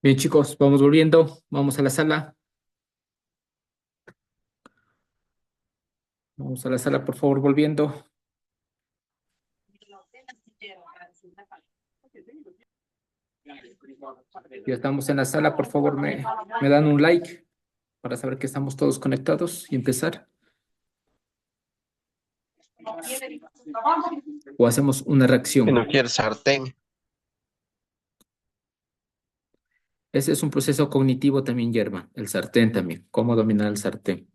Bien, chicos, vamos volviendo. Vamos a la sala. Vamos a la sala, por favor, volviendo. Ya estamos en la sala, por favor, me dan un like para saber que estamos todos conectados y empezar. O hacemos una Que reacción. no quiere sartén. Ese es un proceso cognitivo también, Yerma. El sartén también. ¿Cómo dominar el sartén?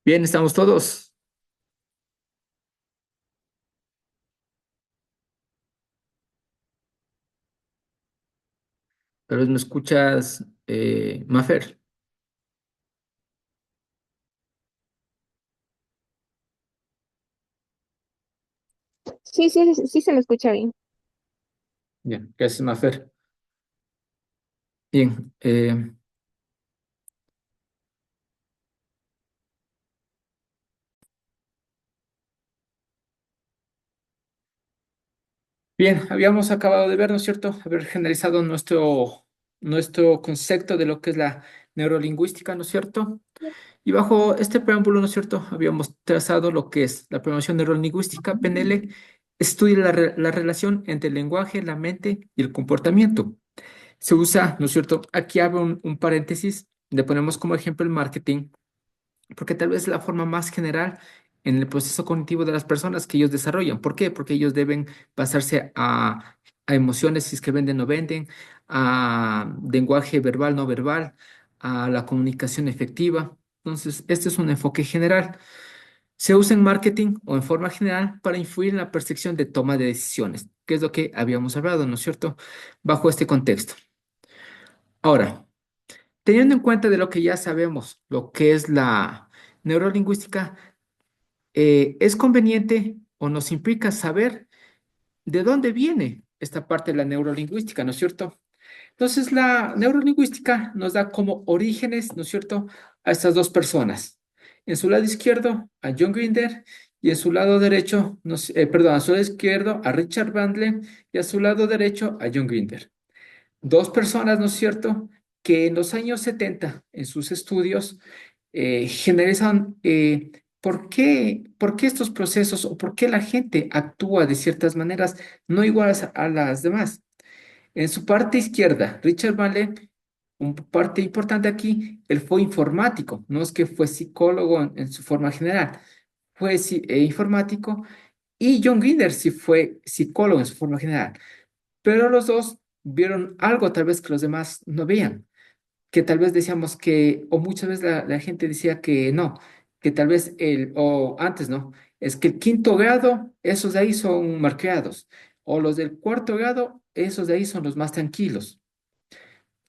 Bien, estamos todos. Tal vez me escuchas, Mafer. Sí, sí, sí se lo escucha bien. Bien, gracias, Mafer. Bien, bien, habíamos acabado de ver, ¿no es cierto? Haber generalizado nuestro concepto de lo que es la neurolingüística, ¿no es cierto? Y bajo este preámbulo, ¿no es cierto? Habíamos trazado lo que es la programación neurolingüística, PNL, estudia la relación entre el lenguaje, la mente y el comportamiento. Se usa, ¿no es cierto? Aquí abre un paréntesis, le ponemos como ejemplo el marketing, porque tal vez es la forma más general en el proceso cognitivo de las personas que ellos desarrollan. ¿Por qué? Porque ellos deben basarse a emociones, si es que venden o venden, a lenguaje verbal, no verbal, a la comunicación efectiva. Entonces, este es un enfoque general. Se usa en marketing o en forma general para influir en la percepción de toma de decisiones, que es lo que habíamos hablado, ¿no es cierto? Bajo este contexto. Ahora, teniendo en cuenta de lo que ya sabemos, lo que es la neurolingüística, es conveniente o nos implica saber de dónde viene esta parte de la neurolingüística, ¿no es cierto? Entonces, la neurolingüística nos da como orígenes, ¿no es cierto?, a estas dos personas. En su lado izquierdo, a John Grinder, y en su lado derecho, perdón, a su lado izquierdo, a Richard Bandler, y a su lado derecho, a John Grinder. Dos personas, ¿no es cierto?, que en los años 70 en sus estudios, generalizan por qué estos procesos o por qué la gente actúa de ciertas maneras no iguales a las demás. En su parte izquierda, Richard Valle, un parte importante aquí, él fue informático, no es que fue psicólogo en su forma general, fue informático, y John Grinder sí fue psicólogo en su forma general, pero los dos vieron algo tal vez que los demás no veían, que tal vez decíamos que, o muchas veces la gente decía que no, que tal vez o antes no, es que el quinto grado, esos de ahí son malcriados, o los del cuarto grado, esos de ahí son los más tranquilos.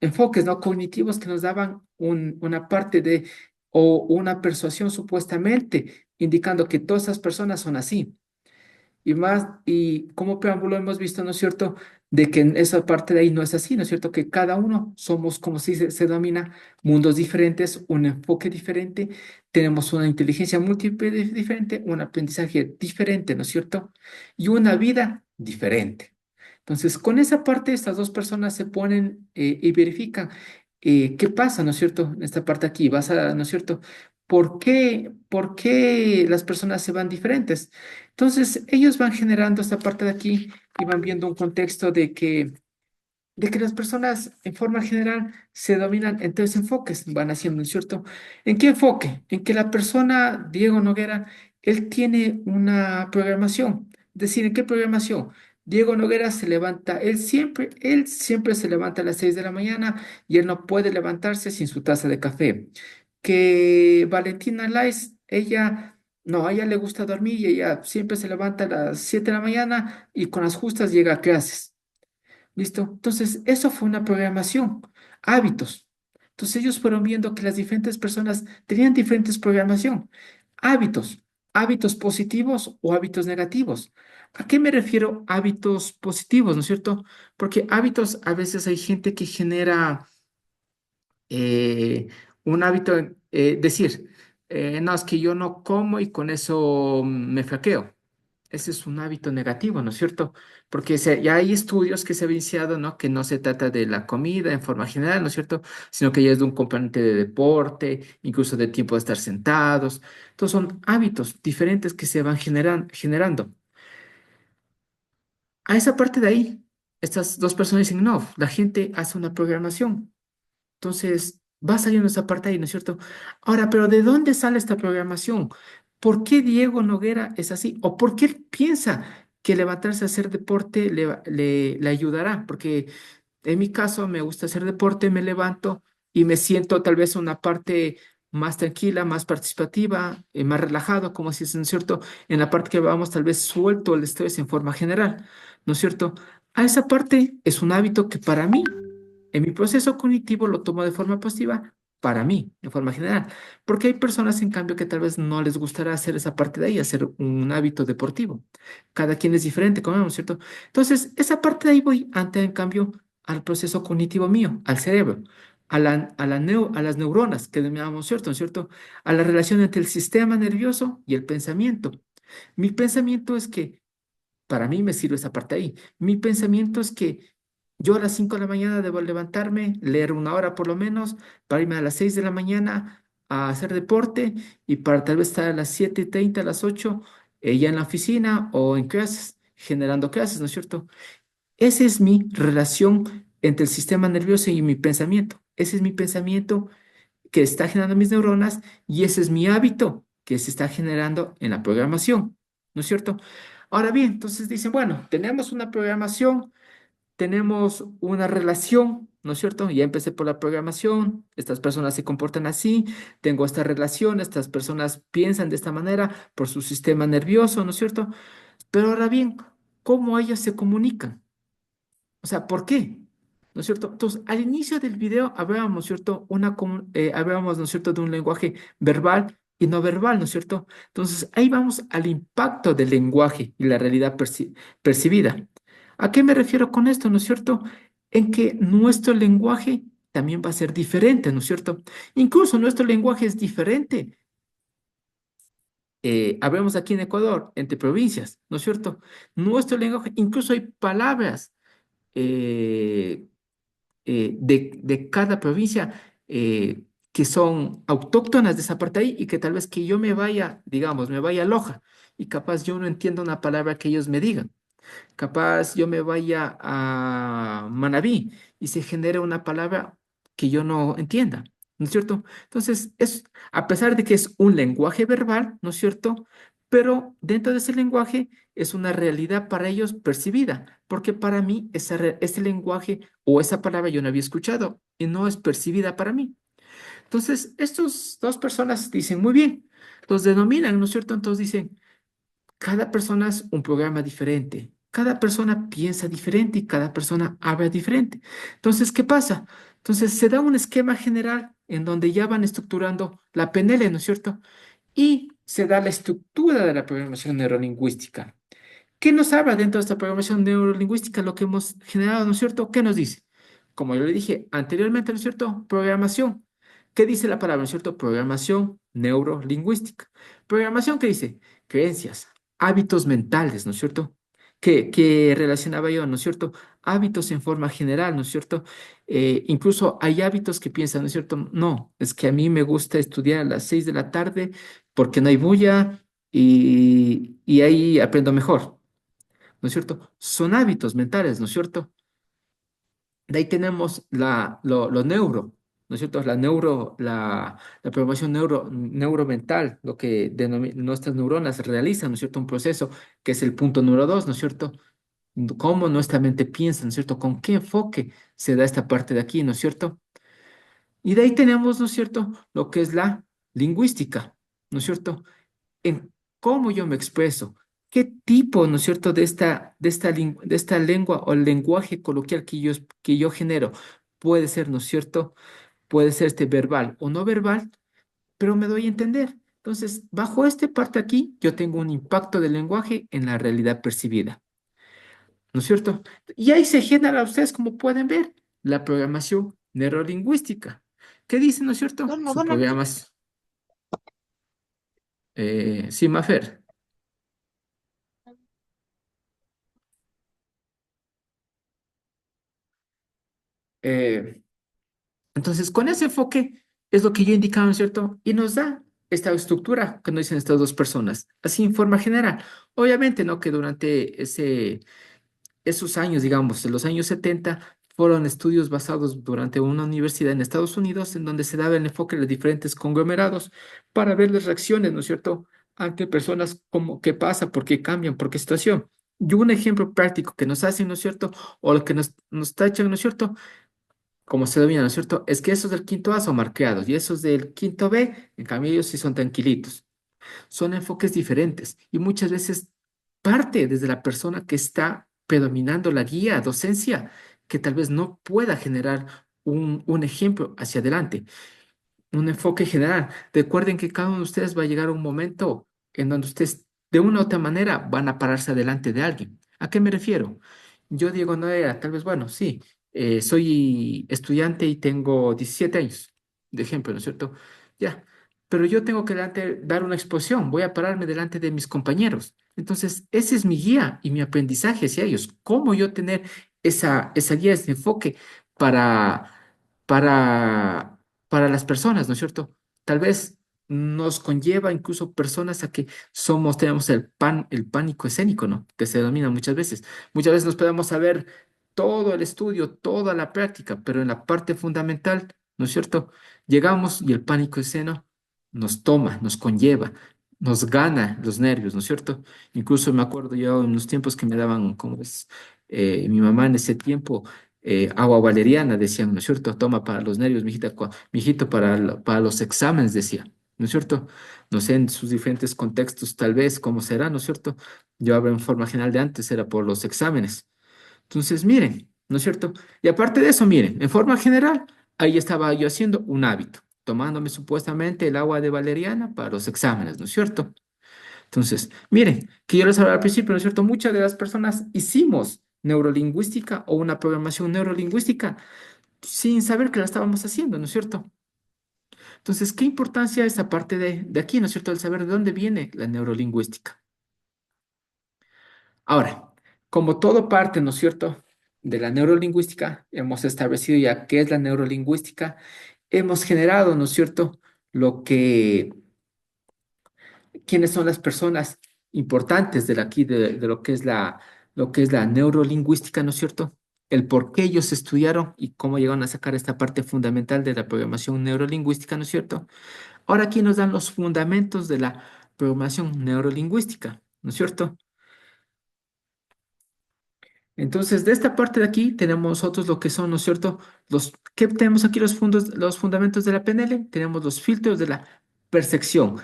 Enfoques no cognitivos que nos daban una parte de, o una persuasión supuestamente, indicando que todas esas personas son así. Y más, y como preámbulo hemos visto, ¿no es cierto?, de que en esa parte de ahí no es así, ¿no es cierto?, que cada uno somos, como se denomina, mundos diferentes, un enfoque diferente, tenemos una inteligencia múltiple diferente, un aprendizaje diferente, ¿no es cierto?, y una vida diferente. Entonces, con esa parte, estas dos personas se ponen y verifican qué pasa, ¿no es cierto? En esta parte aquí, ¿no es cierto? Por qué las personas se van diferentes? Entonces, ellos van generando esta parte de aquí y van viendo un contexto de que las personas en forma general se dominan en tres enfoques, van haciendo, ¿no es cierto? ¿En qué enfoque? En que la persona, Diego Noguera, él tiene una programación. Es decir, ¿en qué programación? Diego Noguera se levanta, él siempre se levanta a las 6 de la mañana y él no puede levantarse sin su taza de café. Que Valentina Lais, ella, no, a ella le gusta dormir y ella siempre se levanta a las 7 de la mañana y con las justas llega a clases. ¿Listo? Entonces, eso fue una programación, hábitos. Entonces, ellos fueron viendo que las diferentes personas tenían diferentes programación, hábitos, hábitos positivos o hábitos negativos. ¿A qué me refiero hábitos positivos, no es cierto? Porque hábitos, a veces hay gente que genera un hábito, decir, No, es que yo no como y con eso me flaqueo. Ese es un hábito negativo, ¿no es cierto? Porque ya hay estudios que se han iniciado, ¿no? Que no se trata de la comida en forma general, ¿no es cierto? Sino que ya es de un componente de deporte, incluso de tiempo de estar sentados. Entonces son hábitos diferentes que se van generando. A esa parte de ahí, estas dos personas dicen, no, la gente hace una programación. Entonces, va saliendo esa parte ahí, ¿no es cierto? Ahora, pero ¿de dónde sale esta programación? ¿Por qué Diego Noguera es así? ¿O por qué él piensa que levantarse a hacer deporte le ayudará? Porque en mi caso me gusta hacer deporte, me levanto y me siento tal vez una parte más tranquila, más participativa, más relajado, como si es, ¿no es cierto? En la parte que vamos tal vez suelto el estrés en forma general, ¿no es cierto? A esa parte es un hábito que para mí en mi proceso cognitivo lo tomo de forma positiva para mí, de forma general, porque hay personas, en cambio, que tal vez no les gustará hacer esa parte de ahí, hacer un hábito deportivo. Cada quien es diferente, como vemos, ¿cierto? Entonces, esa parte de ahí voy ante, en cambio, al proceso cognitivo mío, al cerebro, a las neuronas que llamamos, ¿cierto? ¿No es cierto? A la relación entre el sistema nervioso y el pensamiento. Mi pensamiento es que para mí me sirve esa parte ahí. Mi pensamiento es que yo a las 5 de la mañana debo levantarme, leer una hora por lo menos, para irme a las 6 de la mañana a hacer deporte y para tal vez estar a las 7:30, a las 8, ya en la oficina o en clases, generando clases, ¿no es cierto? Esa es mi relación entre el sistema nervioso y mi pensamiento. Ese es mi pensamiento que está generando mis neuronas y ese es mi hábito que se está generando en la programación, ¿no es cierto? Ahora bien, entonces dicen, bueno, tenemos una programación, tenemos una relación, ¿no es cierto? Ya empecé por la programación, estas personas se comportan así, tengo esta relación, estas personas piensan de esta manera por su sistema nervioso, ¿no es cierto? Pero ahora bien, ¿cómo ellas se comunican? O sea, ¿por qué? ¿No es cierto? Entonces, al inicio del video hablábamos, ¿cierto? Hablábamos, ¿no es cierto?, de un lenguaje verbal y no verbal, ¿no es cierto? Entonces, ahí vamos al impacto del lenguaje y la realidad percibida. ¿A qué me refiero con esto, no es cierto? En que nuestro lenguaje también va a ser diferente, ¿no es cierto? Incluso nuestro lenguaje es diferente. Hablamos aquí en Ecuador, entre provincias, ¿no es cierto? Nuestro lenguaje, incluso hay palabras eh, de cada provincia que son autóctonas de esa parte ahí y que tal vez que yo me vaya, digamos, me vaya a Loja y capaz yo no entiendo una palabra que ellos me digan. Capaz yo me vaya a Manabí y se genere una palabra que yo no entienda, ¿no es cierto? Entonces, a pesar de que es un lenguaje verbal, ¿no es cierto? Pero dentro de ese lenguaje es una realidad para ellos percibida, porque para mí ese lenguaje o esa palabra yo no había escuchado y no es percibida para mí. Entonces, estas dos personas dicen, muy bien, los denominan, ¿no es cierto? Entonces dicen, cada persona es un programa diferente. Cada persona piensa diferente y cada persona habla diferente. Entonces, ¿qué pasa? Entonces, se da un esquema general en donde ya van estructurando la PNL, ¿no es cierto? Y se da la estructura de la programación neurolingüística. ¿Qué nos habla dentro de esta programación neurolingüística? Lo que hemos generado, ¿no es cierto? ¿Qué nos dice? Como yo le dije anteriormente, ¿no es cierto? Programación. ¿Qué dice la palabra, ¿no es cierto? Programación neurolingüística. Programación, ¿qué dice? Creencias, hábitos mentales, ¿no es cierto? Que relacionaba yo, ¿no es cierto? Hábitos en forma general, ¿no es cierto? Incluso hay hábitos que piensan, ¿no es cierto? No, es que a mí me gusta estudiar a las 6 de la tarde porque no hay bulla y ahí aprendo mejor. ¿No es cierto? Son hábitos mentales, ¿no es cierto? De ahí tenemos lo neuro, ¿no es cierto? La programación neuromental, lo que nuestras neuronas realizan, ¿no es cierto? Un proceso que es el punto número dos, ¿no es cierto? Cómo nuestra mente piensa, ¿no es cierto? Con qué enfoque se da esta parte de aquí, ¿no es cierto? Y de ahí tenemos, ¿no es cierto? Lo que es la lingüística, ¿no es cierto? En cómo yo me expreso, qué tipo, ¿no es cierto?, de esta lengua o lenguaje coloquial que yo genero. Puede ser, ¿no es cierto? Puede ser este verbal o no verbal, pero me doy a entender. Entonces, bajo esta parte aquí, yo tengo un impacto del lenguaje en la realidad percibida, ¿no es cierto? Y ahí se genera, ustedes como pueden ver, la programación neurolingüística. ¿Qué dice, no es cierto? Bueno, Su bueno, programa Sí, Mafer. Eh, entonces, con ese enfoque es lo que yo indicaba, ¿no es cierto? Y nos da esta estructura que nos dicen estas dos personas, así en forma general. Obviamente, ¿no? Que durante esos años, digamos, de los años 70 fueron estudios basados durante una universidad en Estados Unidos, en donde se daba el enfoque de los diferentes conglomerados para ver las reacciones, ¿no es cierto?, ante personas como qué pasa, por qué cambian, por qué situación. Y un ejemplo práctico que nos hacen, ¿no es cierto?, o lo que nos tachan, ¿no es cierto?, como se domina, ¿no es cierto?, es que esos del quinto A son marqueados y esos del quinto B, en cambio, ellos sí son tranquilitos. Son enfoques diferentes y muchas veces parte desde la persona que está predominando la guía, docencia, que tal vez no pueda generar un ejemplo hacia adelante, un enfoque general. Recuerden que cada uno de ustedes va a llegar a un momento en donde ustedes de una u otra manera van a pararse delante de alguien. ¿A qué me refiero? Yo, Diego Noera, tal vez, bueno, sí, soy estudiante y tengo 17 años, de ejemplo, ¿no es cierto? Ya, pero yo tengo que dar una exposición, voy a pararme delante de mis compañeros. Entonces, ese es mi guía y mi aprendizaje hacia ellos. ¿Cómo yo tener esa guía, ese enfoque para, para para las personas, ¿no es cierto? Tal vez nos conlleva incluso personas a que tenemos el pánico escénico, ¿no? Que se denomina muchas veces. Muchas veces nos podemos saber todo el estudio, toda la práctica, pero en la parte fundamental, ¿no es cierto? Llegamos y el pánico escénico nos toma, nos conlleva, nos gana los nervios, ¿no es cierto? Incluso me acuerdo yo en los tiempos que me daban, como es, mi mamá en ese tiempo, agua valeriana, decían, ¿no es cierto? Toma para los nervios, mijita, mijito, para los exámenes, decía, ¿no es cierto? No sé en sus diferentes contextos, tal vez, cómo será, ¿no es cierto? Yo hablo en forma general de antes, era por los exámenes. Entonces, miren, ¿no es cierto? Y aparte de eso, miren, en forma general, ahí estaba yo haciendo un hábito, tomándome supuestamente el agua de valeriana para los exámenes, ¿no es cierto? Entonces, miren, que yo les hablaba al principio, ¿no es cierto? Muchas de las personas hicimos neurolingüística o una programación neurolingüística sin saber que la estábamos haciendo, ¿no es cierto? Entonces, ¿qué importancia esa parte de aquí, ¿no es cierto? El saber de dónde viene la neurolingüística. Ahora, como todo parte, ¿no es cierto?, de la neurolingüística, hemos establecido ya qué es la neurolingüística, hemos generado, ¿no es cierto?, lo que quiénes son las personas importantes de aquí, de lo que es la neurolingüística, ¿no es cierto? El por qué ellos estudiaron y cómo llegaron a sacar esta parte fundamental de la programación neurolingüística, ¿no es cierto? Ahora aquí nos dan los fundamentos de la programación neurolingüística, ¿no es cierto? Entonces, de esta parte de aquí tenemos nosotros lo que son, ¿no es cierto? ¿Qué tenemos aquí los fundamentos de la PNL? Tenemos los filtros de la percepción.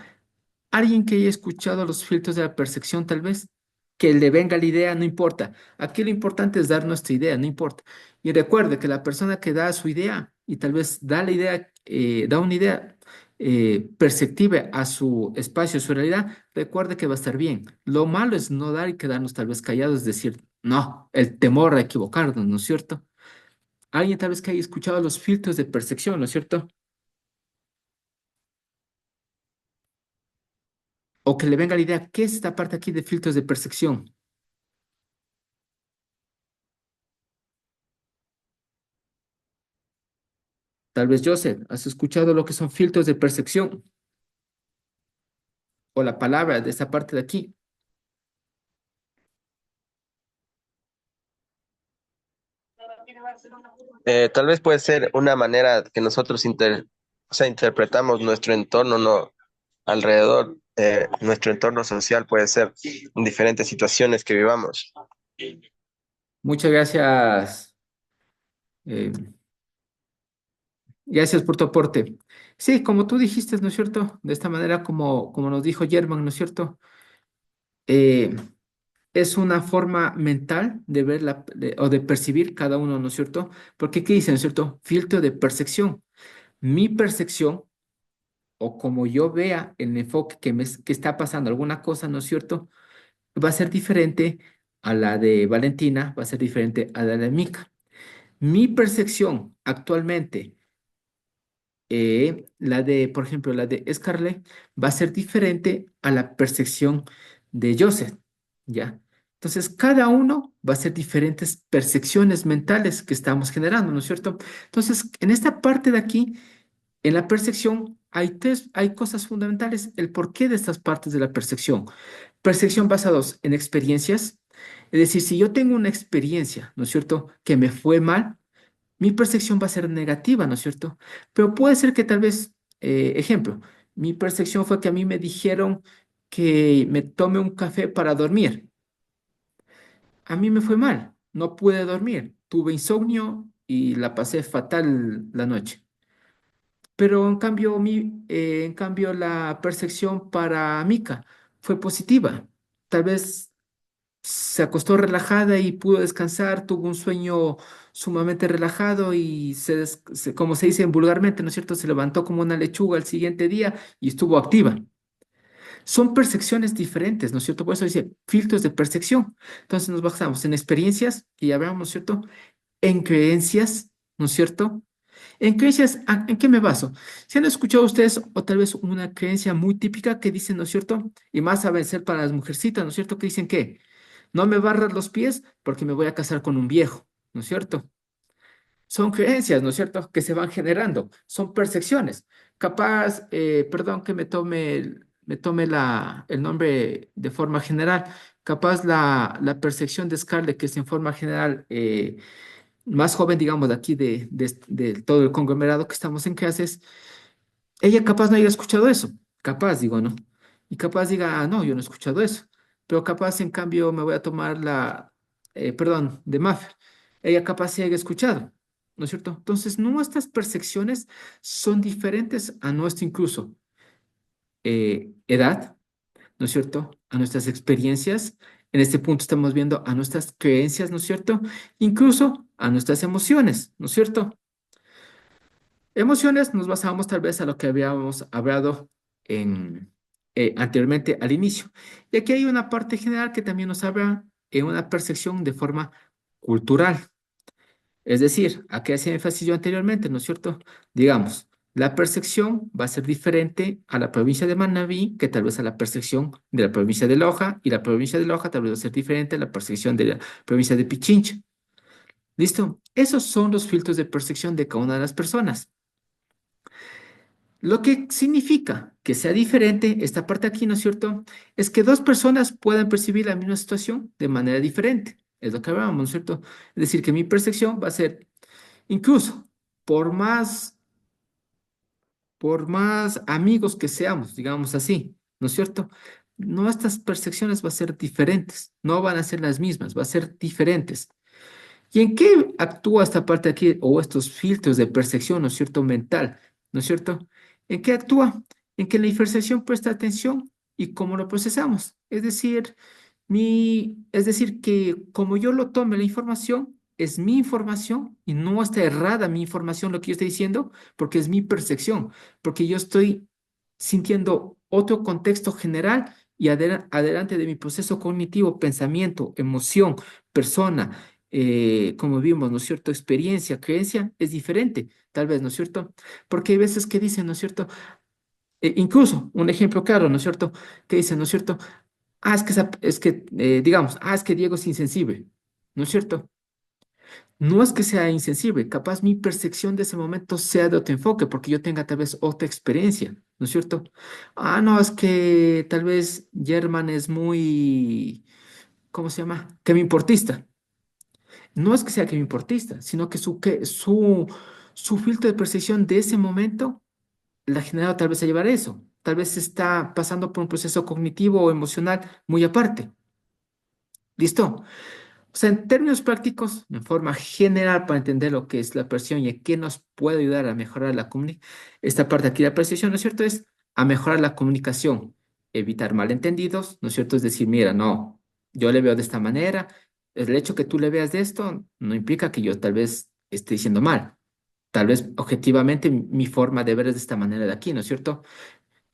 Alguien que haya escuchado los filtros de la percepción, tal vez, que le venga la idea, no importa. Aquí lo importante es dar nuestra idea, no importa. Y recuerde que la persona que da su idea y tal vez da la idea, da una idea perceptiva a su espacio, a su realidad, recuerde que va a estar bien. Lo malo es no dar y quedarnos tal vez callados, es decir, no, el temor a equivocarnos, ¿no es cierto? Alguien tal vez que haya escuchado los filtros de percepción, ¿no es cierto? O que le venga la idea, ¿qué es esta parte aquí de filtros de percepción? Tal vez, Joseph, ¿has escuchado lo que son filtros de percepción o la palabra de esta parte de aquí? Tal vez puede ser una manera que nosotros o sea, interpretamos nuestro entorno no, alrededor, nuestro entorno social puede ser en diferentes situaciones que vivamos. Muchas gracias. eh, Gracias por tu aporte. Sí, como tú dijiste, ¿no es cierto? De esta manera, como nos dijo Germán, ¿no es cierto? Eh, es una forma mental de ver o de percibir cada uno, ¿no es cierto? Porque ¿qué dice, no es cierto? Filtro de percepción. Mi percepción, o como yo vea el enfoque que está pasando alguna cosa, ¿no es cierto? Va a ser diferente a la de Valentina, va a ser diferente a la de Mica. Mi percepción actualmente por ejemplo, la de Scarlett va a ser diferente a la percepción de Joseph, ¿ya? Entonces, cada uno va a ser diferentes percepciones mentales que estamos generando, ¿no es cierto? Entonces, en esta parte de aquí, en la percepción, hay cosas fundamentales, el porqué de estas partes de la percepción. Percepción basados en experiencias, es decir, si yo tengo una experiencia, ¿no es cierto?, que me fue mal, mi percepción va a ser negativa, ¿no es cierto? Pero puede ser que tal vez, ejemplo, mi percepción fue que a mí me dijeron que me tome un café para dormir. A mí me fue mal, no pude dormir, tuve insomnio y la pasé fatal la noche. Pero en cambio la percepción para Mika fue positiva. Tal vez se acostó relajada y pudo descansar, tuvo un sueño sumamente relajado y como se dice vulgarmente, ¿no es cierto? Se levantó como una lechuga al siguiente día y estuvo activa. Son percepciones diferentes, ¿no es cierto? Por eso dice filtros de percepción. Entonces nos basamos en experiencias, que ya hablamos, ¿no es cierto? En creencias, ¿no es cierto? En creencias, ¿en qué me baso? Si han escuchado ustedes, o tal vez una creencia muy típica que dicen, ¿no es cierto? Y más a vencer para las mujercitas, ¿no es cierto? Que dicen que no me barras los pies porque me voy a casar con un viejo, ¿no es cierto? Son creencias, ¿no es cierto? Que se van generando, son percepciones. Capaz, perdón que me tome el nombre de forma general, capaz la percepción de Scarlett, que es en forma general más joven, digamos, de aquí, de todo el conglomerado que estamos en clases, ella capaz no haya escuchado eso, capaz, digo, ¿no? Y capaz diga, ah, no, yo no he escuchado eso. Pero capaz, en cambio, me voy a tomar perdón, de Maffer. Ella capaz sí haya escuchado, ¿no es cierto? Entonces, nuestras percepciones son diferentes a nuestra incluso edad, ¿no es cierto? A nuestras experiencias. En este punto estamos viendo a nuestras creencias, ¿no es cierto? Incluso a nuestras emociones, ¿no es cierto? Emociones nos basamos tal vez a lo que habíamos hablado anteriormente al inicio. Y aquí hay una parte general que también nos habla en una percepción de forma cultural. Es decir, a qué hacía énfasis yo anteriormente, ¿no es cierto? Digamos, la percepción va a ser diferente a la provincia de Manabí que tal vez a la percepción de la provincia de Loja, y la provincia de Loja tal vez va a ser diferente a la percepción de la provincia de Pichincha. ¿Listo? Esos son los filtros de percepción de cada una de las personas. Lo que significa que sea diferente, esta parte aquí, ¿no es cierto? Es que dos personas puedan percibir la misma situación de manera diferente. Es lo que hablábamos, ¿no es cierto? Es decir, que mi percepción va a ser, incluso, por más, por más amigos que seamos, digamos así, ¿no es cierto? Nuestras percepciones van a ser diferentes, no van a ser las mismas, van a ser diferentes. ¿Y en qué actúa esta parte aquí o estos filtros de percepción, ¿no es cierto? Mental, ¿no es cierto? ¿En qué actúa? En que la información presta atención y cómo lo procesamos. Es decir, que como yo lo tome la información, es mi información y no está errada mi información, lo que yo estoy diciendo, porque es mi percepción, porque yo estoy sintiendo otro contexto general y adelante de mi proceso cognitivo, pensamiento, emoción, persona, como vimos, ¿no es cierto? Experiencia, creencia, es diferente, tal vez, ¿no es cierto? Porque hay veces que dicen, ¿no es cierto? Incluso un ejemplo claro, ¿no es cierto? Que dicen, ¿no es cierto? Ah, digamos, es que Diego es insensible, ¿no es cierto? No es que sea insensible, capaz mi percepción de ese momento sea de otro enfoque, porque yo tenga tal vez otra experiencia, ¿no es cierto? Ah, no, es que tal vez Germán es muy, ¿cómo se llama? Que me importista. No es que sea que me importista, sino que su filtro de percepción de ese momento la generado tal vez a llevar a eso. Tal vez está pasando por un proceso cognitivo o emocional muy aparte. ¿Listo? O sea, en términos prácticos, en forma general, para entender lo que es la percepción y qué nos puede ayudar a mejorar la comunicación, esta parte aquí de la percepción, ¿no es cierto? Es a mejorar la comunicación, evitar malentendidos, ¿no es cierto? Es decir, mira, no, yo le veo de esta manera, el hecho que tú le veas de esto no implica que yo tal vez esté diciendo mal. Tal vez objetivamente mi forma de ver es de esta manera de aquí, ¿no es cierto?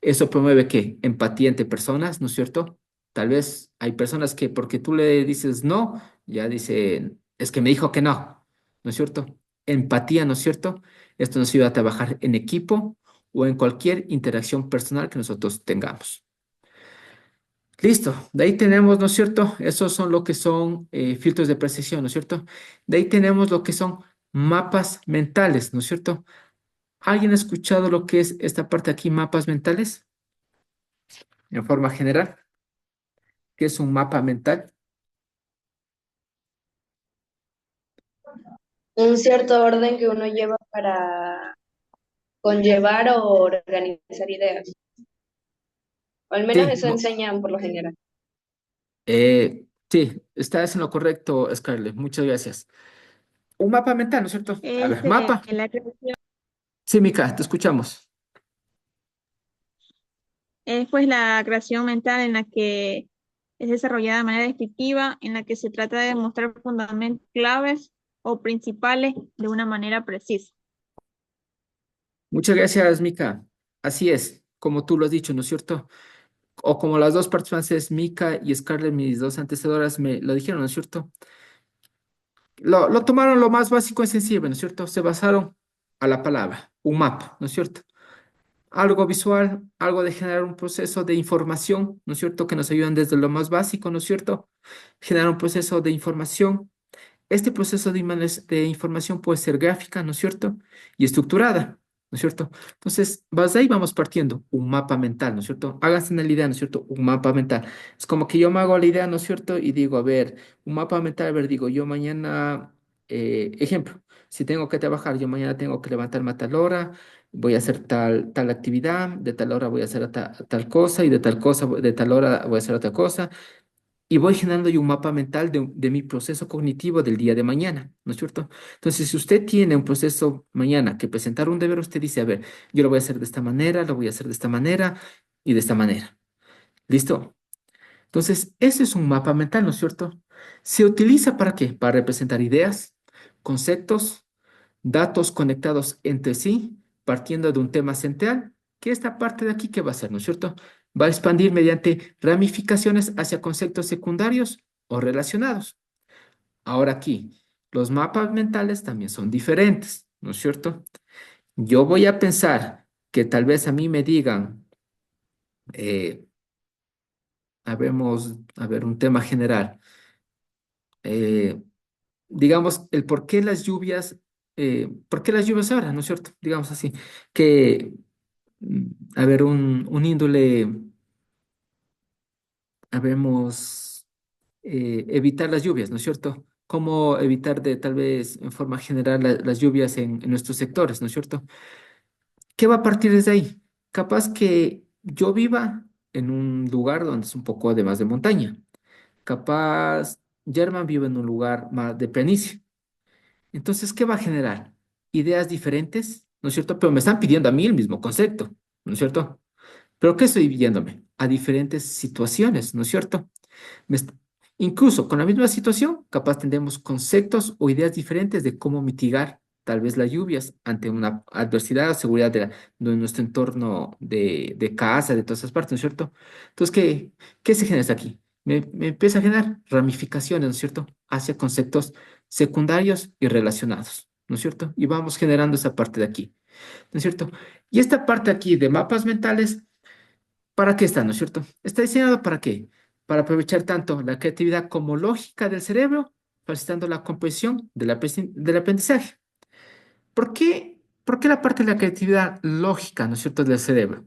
Eso promueve que empatía entre personas, ¿no es cierto? Tal vez hay personas que porque tú le dices no, ya dicen, es que me dijo que no, ¿no es cierto? Empatía, ¿no es cierto? Esto nos ayuda a trabajar en equipo o en cualquier interacción personal que nosotros tengamos. Listo, de ahí tenemos, ¿no es cierto? Esos son lo que son filtros de precisión, ¿no es cierto? De ahí tenemos lo que son mapas mentales, ¿no es cierto? ¿Alguien ha escuchado lo que es esta parte aquí, mapas mentales? En forma general, ¿qué es un mapa mental? Un cierto orden que uno lleva para conllevar o organizar ideas. O al menos Sí, eso enseñan por lo general. sí, estás en lo correcto, Scarlett. Muchas gracias. Un mapa mental, ¿no es cierto? A ver, mapa. La creación Sí, Mica, te escuchamos. es pues la creación mental en la que es desarrollada de manera descriptiva, en la que se trata de demostrar fundamentos claves o principales de una manera precisa. Muchas gracias, Mica. Así es, como tú lo has dicho, ¿no es cierto? O como las dos participantes, Mica y Scarlett, mis dos antecesoras, me lo dijeron, ¿no es cierto? Lo tomaron lo más básico y sensible, ¿no es cierto? Se basaron a la palabra, un mapa, ¿no es cierto? Algo visual, algo de generar un proceso de información, ¿no es cierto? Que nos ayudan desde lo más básico, ¿no es cierto? Generar un proceso de información. Este proceso de información puede ser gráfica, ¿no es cierto? Y estructurada, ¿no es cierto? Entonces, vas de ahí, vamos partiendo, un mapa mental, ¿no es cierto? Háganse una idea, ¿no es cierto? Un mapa mental. Es como que yo me hago la idea, ¿no es cierto? Y digo, a ver, un mapa mental, a ver, digo, yo mañana, ejemplo, si tengo que trabajar, yo mañana tengo que levantarme a tal hora, voy a hacer tal actividad, de tal hora voy a hacer tal cosa, y de tal cosa, de tal hora voy a hacer otra cosa y voy generando yo un mapa mental de mi proceso cognitivo del día de mañana, ¿no es cierto? Entonces, si usted tiene un proceso mañana que presentar un deber, usted dice, a ver, yo lo voy a hacer de esta manera, lo voy a hacer de esta manera y de esta manera. ¿Listo? Entonces, ese es un mapa mental, ¿no es cierto? ¿Se utiliza para qué? Para representar ideas, conceptos, datos conectados entre sí, partiendo de un tema central, que esta parte de aquí, ¿qué va a hacer, no es cierto? Va a expandir mediante ramificaciones hacia conceptos secundarios o relacionados. Ahora aquí, los mapas mentales también son diferentes, ¿no es cierto? Yo voy a pensar que tal vez a mí me digan, eh, a ver, un tema general, eh, digamos, el por qué las lluvias ahora, ¿no es cierto? Digamos así, que mm, a ver, un índole, habemos evitar las lluvias, ¿no es cierto? ¿Cómo evitar de tal vez en forma general las lluvias en nuestros sectores, ¿no es cierto? ¿Qué va a partir desde ahí? Capaz que yo viva en un lugar donde es un poco además de montaña. Capaz Germán vive en un lugar más de planicie. Entonces, ¿qué va a generar? Ideas diferentes, ¿no es cierto? Pero me están pidiendo a mí el mismo concepto, ¿no es cierto? Pero ¿qué estoy viéndome? A diferentes situaciones, ¿no es cierto? Me est- Incluso con la misma situación, capaz tendremos conceptos o ideas diferentes de cómo mitigar tal vez las lluvias ante una adversidad o seguridad de nuestro entorno de casa, de todas esas partes, ¿no es cierto? Entonces, ¿qué se genera aquí? Me empieza a generar ramificaciones, ¿no es cierto? Hacia conceptos secundarios y relacionados, ¿no es cierto? Y vamos generando esa parte de aquí, ¿no es cierto? Y esta parte aquí de mapas mentales, ¿para qué está, no es cierto? Está diseñado para qué? Para aprovechar tanto la creatividad como lógica del cerebro, facilitando la comprensión del aprendizaje. ¿Por qué la parte de la creatividad lógica, no es cierto, del cerebro?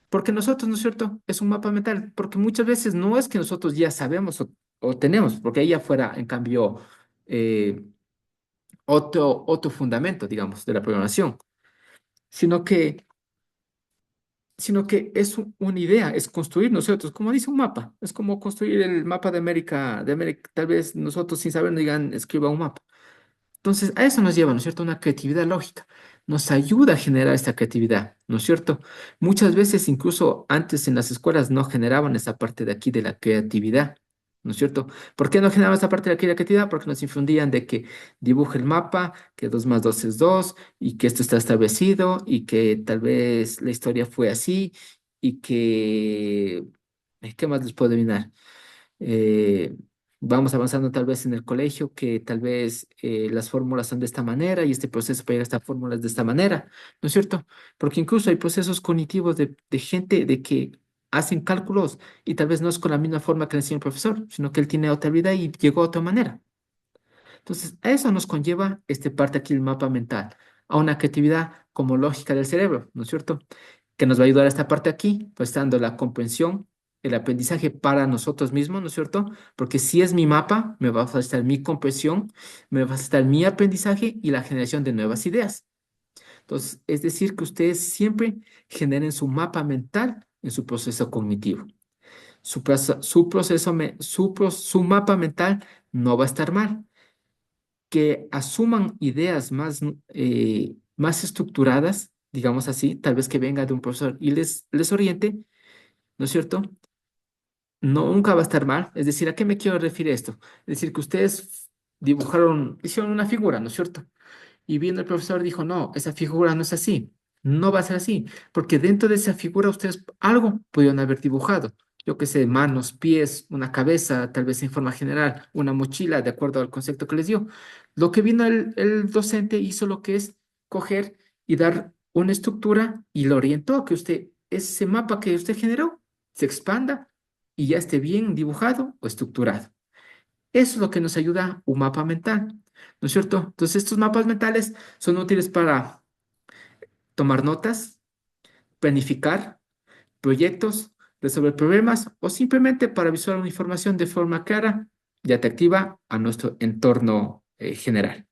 Porque nosotros, ¿no es cierto? Es un mapa mental, porque muchas veces no es que nosotros ya sabemos o tenemos, porque ahí afuera, en cambio, eh, otro fundamento, digamos, de la programación, sino que sino que es una idea, es construir nosotros, como dice un mapa, es como construir el mapa de América, tal vez nosotros sin saber nos digan, escriba un mapa. Entonces, a eso nos lleva, ¿no es cierto? Una creatividad lógica. Nos ayuda a generar esta creatividad, ¿no es cierto? Muchas veces, incluso antes en las escuelas, no generaban esa parte de aquí de la creatividad, ¿no es cierto? ¿Por qué no generaban esa parte de aquí de la creatividad? Porque nos infundían de que dibuje el mapa, que 2 más 2 es 2 y que esto está establecido y que tal vez la historia fue así y que... ¿Qué más les puedo adivinar? Vamos avanzando tal vez en el colegio, que tal vez las fórmulas son de esta manera y este proceso para llegar a esta fórmula es de esta manera, ¿no es cierto? Porque incluso hay procesos cognitivos de gente de que hacen cálculos y tal vez no es con la misma forma que le enseñó el profesor, sino que él tiene otra vida y llegó a otra manera. Entonces, a eso nos conlleva este parte aquí, el mapa mental, a una creatividad como lógica del cerebro, ¿no es cierto? Que nos va a ayudar a esta parte aquí, pues dando la comprensión, el aprendizaje para nosotros mismos, ¿no es cierto? Porque si es mi mapa, me va a facilitar mi comprensión, me va a facilitar mi aprendizaje y la generación de nuevas ideas. Entonces, es decir, que ustedes siempre generen su mapa mental en su proceso cognitivo. Su mapa mental no va a estar mal, que asuman ideas más estructuradas, digamos así, tal vez que venga de un profesor y les oriente, ¿no es cierto? No, nunca va a estar mal. Es decir, ¿a qué me quiero referir esto? Es decir, que ustedes hicieron una figura, ¿no es cierto? Y viendo el profesor dijo, no, esa figura no es así, no va a ser así, porque dentro de esa figura ustedes algo pudieron haber dibujado. Yo qué sé, manos, pies, una cabeza, tal vez en forma general, una mochila, de acuerdo al concepto que les dio. Lo que vino el docente hizo lo que es coger y dar una estructura y lo orientó a que ese mapa que usted generó, se expanda y ya esté bien dibujado o estructurado. Eso es lo que nos ayuda un mapa mental, ¿no es cierto? Entonces, estos mapas mentales son útiles para tomar notas, planificar proyectos, resolver problemas o simplemente para visualizar una información de forma clara y atractiva a nuestro entorno general.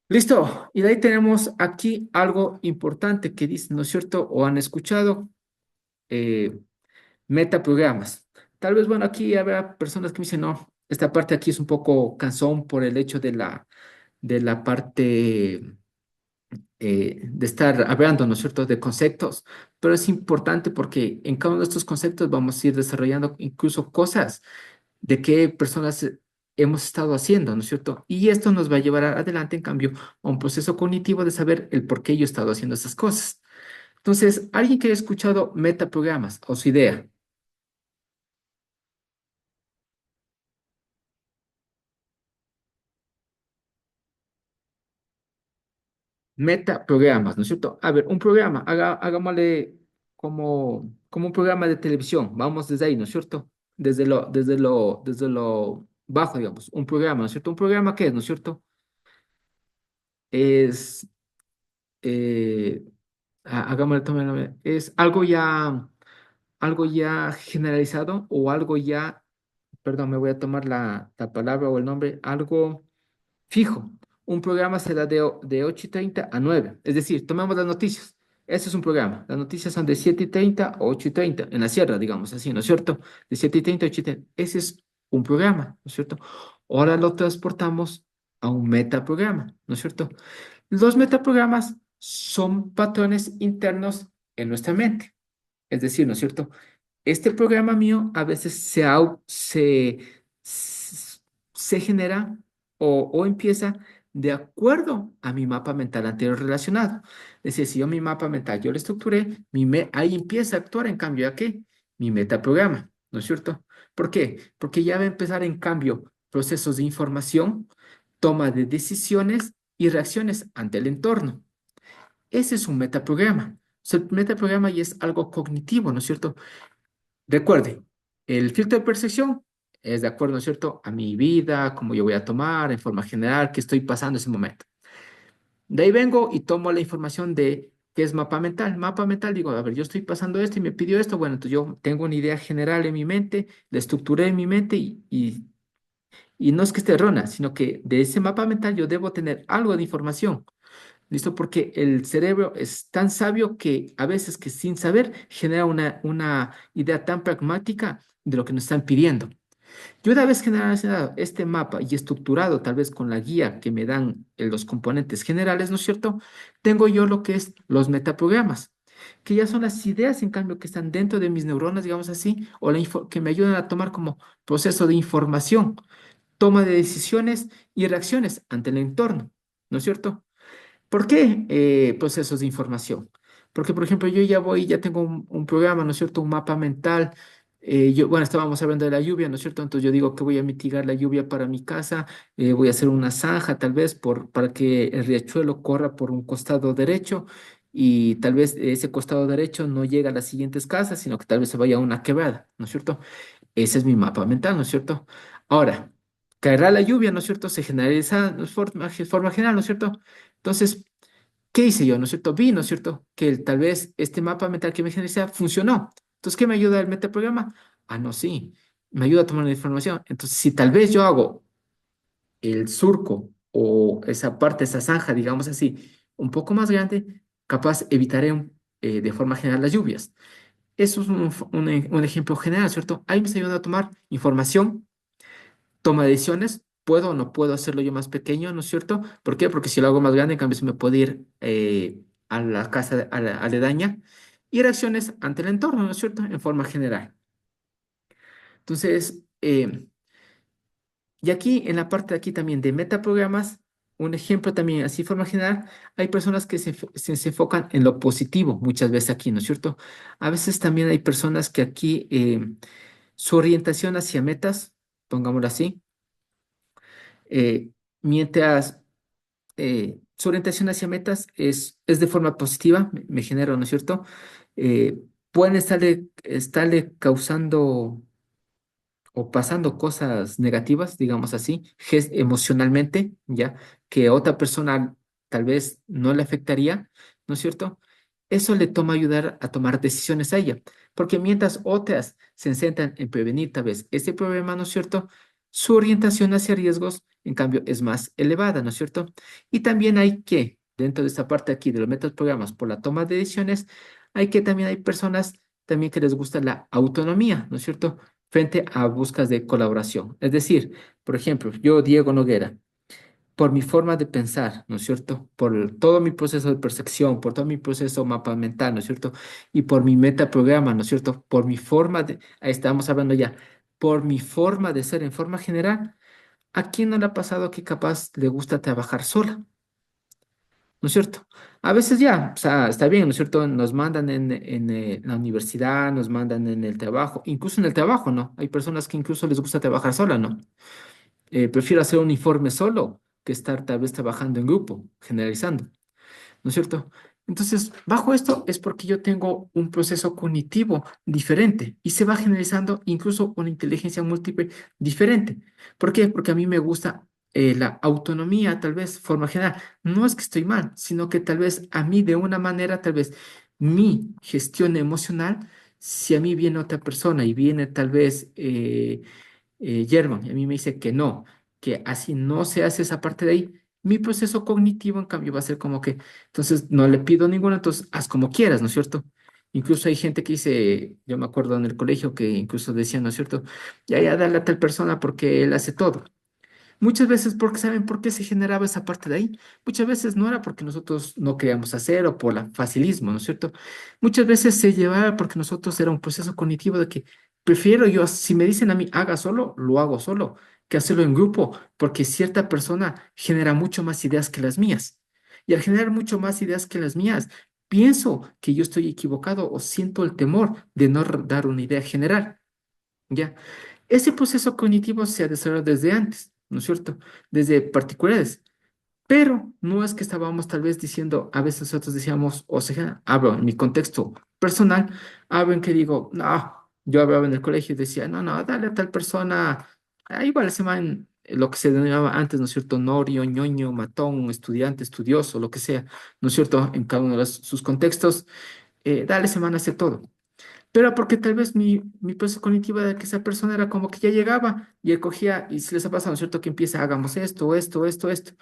Listo. Y de ahí tenemos aquí algo importante que dicen, ¿no es cierto? O han escuchado, eh, metaprogramas. Tal vez, bueno, aquí habrá personas que me dicen, no, esta parte aquí es un poco cansón por el hecho de la parte de estar hablando, ¿no es cierto?, de conceptos, pero es importante porque en cada uno de estos conceptos vamos a ir desarrollando incluso cosas de qué personas hemos estado haciendo, ¿no es cierto? Y esto nos va a llevar adelante, en cambio, a un proceso cognitivo de saber el por qué yo he estado haciendo esas cosas. Entonces, alguien que haya escuchado metaprogramas o su idea. Metaprogramas, ¿no es cierto? A ver, un programa, hagámosle como un programa de televisión, vamos desde ahí, ¿no es cierto? Desde lo bajo, digamos, un programa, ¿no es cierto? ¿Un programa qué es, no es cierto? Es, eh, es algo ya generalizado o algo ya, perdón, me voy a tomar la palabra o el nombre, algo fijo. Un programa se da de 8:30 a 9. Es decir, tomamos las noticias. Ese es un programa. Las noticias son de 7:30 a 8:30, en la sierra, digamos así, ¿no es cierto? De 7:30 a 8:30. Ese es un programa, ¿no es cierto? Ahora lo transportamos a un metaprograma, ¿no es cierto? Los metaprogramas son patrones internos en nuestra mente. Es decir, ¿no es cierto? Este programa mío a veces s- se genera o empieza de acuerdo a mi mapa mental anterior relacionado. Es decir, si yo mi mapa mental yo lo estructuré, ahí empieza a actuar en cambio a qué? Mi metaprograma, ¿no es cierto? ¿Por qué? Porque ya va a empezar en cambio procesos de información, toma de decisiones y reacciones ante el entorno. Ese es un metaprograma. O sea, el metaprograma ya es algo cognitivo, ¿no es cierto? Recuerde, el filtro de percepción es de acuerdo, ¿no es cierto?, a mi vida, cómo yo voy a tomar, en forma general, qué estoy pasando en ese momento. De ahí vengo y tomo la información de qué es mapa mental. Mapa mental, digo, a ver, yo estoy pasando esto y me pidió esto. Bueno, entonces yo tengo una idea general en mi mente, la estructuré en mi mente y no es que esté errónea, sino que de ese mapa mental yo debo tener algo de información. ¿Listo? Porque el cerebro es tan sabio que a veces que sin saber genera una idea tan pragmática de lo que nos están pidiendo. Yo una vez generalizado este mapa y estructurado tal vez con la guía que me dan los componentes generales, ¿no es cierto? Tengo yo lo que es los metaprogramas, que ya son las ideas en cambio que están dentro de mis neuronas, digamos así, o que me ayudan a tomar como proceso de información, toma de decisiones y reacciones ante el entorno, ¿no es cierto? ¿Por qué procesos de información? Porque, por ejemplo, yo ya tengo un programa, ¿no es cierto? Un mapa mental Bueno, estábamos hablando de la lluvia, ¿no es cierto? Entonces yo digo que voy a mitigar la lluvia para mi casa, voy a hacer una zanja tal vez para que el riachuelo corra por un costado derecho y tal vez ese costado derecho no llegue a las siguientes casas, sino que tal vez se vaya a una quebrada, ¿no es cierto? Ese es mi mapa mental, ¿no es cierto? Ahora, caerá la lluvia, ¿no es cierto? Se generaliza de forma general, ¿no es cierto? Entonces, ¿qué hice yo, no es cierto? Vi, ¿no es cierto? Que tal vez este mapa mental que me generé funcionó. Entonces, ¿qué me ayuda el metaprograma? Ah, no, sí, me ayuda a tomar la información. Entonces, si tal vez yo hago el surco o esa parte, esa zanja, digamos así, un poco más grande, capaz evitaré de forma general las lluvias. Eso es un ejemplo general, ¿cierto? Ahí me está ayudando a tomar información, toma de decisiones. ¿Puedo o no puedo hacerlo yo más pequeño, ¿no es cierto? ¿Por qué? Porque si lo hago más grande, en cambio, se me puede ir a la casa aledaña y reacciones ante el entorno, ¿no es cierto? En forma general. Entonces, y aquí, en la parte de aquí también de metaprogramas, un ejemplo también, así de forma general, hay personas que se enfocan en lo positivo muchas veces aquí, ¿no es cierto? A veces también hay personas que aquí su orientación hacia metas, pongámoslo así, eh, mientras su orientación hacia metas es de forma positiva, me genera, ¿no es cierto? Pueden estarle causando o pasando cosas negativas, digamos así, emocionalmente, ¿ya? Que a otra persona tal vez no le afectaría, ¿no es cierto? Eso le toma ayudar a tomar decisiones a ella, porque mientras otras se centran en prevenir tal vez ese problema, ¿no es cierto? Su orientación hacia riesgos, en cambio, es más elevada, ¿no es cierto? Y también hay que, dentro de esta parte aquí de los métodos programas por la toma de decisiones, también hay personas también que les gusta la autonomía, ¿no es cierto? Frente a buscas de colaboración. Es decir, por ejemplo, yo, Diego Noguera, por mi forma de pensar, ¿no es cierto? Por todo mi proceso de percepción, por todo mi proceso mapa mental, ¿no es cierto? Y por mi metaprograma, ¿no es cierto? Por mi forma de, ahí estamos hablando ya, por mi forma de ser en forma general, ¿a quién no le ha pasado que capaz le gusta trabajar sola? ¿No es cierto? A veces ya, o sea, está bien, ¿no es cierto? Nos mandan en la universidad, nos mandan en el trabajo, incluso en el trabajo, ¿no? Hay personas que incluso les gusta trabajar sola, ¿no? Prefiero hacer un informe solo que estar tal vez trabajando en grupo, generalizando. ¿No es cierto? Entonces, bajo esto es porque yo tengo un proceso cognitivo diferente y se va generalizando incluso una inteligencia múltiple diferente. ¿Por qué? Porque a mí me gusta la autonomía, tal vez, forma general. No es que estoy mal, sino que tal vez a mí de una manera, tal vez mi gestión emocional, si a mí viene otra persona y viene tal vez German, y a mí me dice que no, que así no se hace esa parte de ahí. Mi proceso cognitivo, en cambio, va a ser como que, entonces no le pido ninguna, entonces haz como quieras, ¿no es cierto? Incluso hay gente que dice, yo me acuerdo en el colegio que incluso decían, ¿no es cierto? Ya, ya, dale a tal persona porque él hace todo. Muchas veces porque saben por qué se generaba esa parte de ahí. Muchas veces no era porque nosotros no queríamos hacer o por el facilismo, ¿no es cierto? Muchas veces se llevaba porque nosotros era un proceso cognitivo de que prefiero yo, si me dicen a mí haga solo, lo hago solo, que hacerlo en grupo, porque cierta persona genera mucho más ideas que las mías. Y al generar mucho más ideas que las mías, pienso que yo estoy equivocado o siento el temor de no dar una idea general. ¿Ya? Ese proceso cognitivo se ha desarrollado desde antes, ¿no es cierto? Desde particulares. Pero no es que estábamos tal vez diciendo, a veces nosotros decíamos, o sea, hablo en mi contexto personal, hablo en que digo, no, yo hablaba en el colegio y decía, no, no, dale a tal persona, igual se llaman lo que se denominaba antes, ¿no es cierto? Norio, ñoño, matón, estudiante, estudioso, lo que sea, ¿no es cierto? En cada uno de sus contextos, dale, se van a hacer todo. Pero porque tal vez mi proceso cognitivo de que esa persona era como que ya llegaba y él cogía, y si les ha pasado, ¿no es cierto? Que empieza, hagamos esto, esto, esto, esto.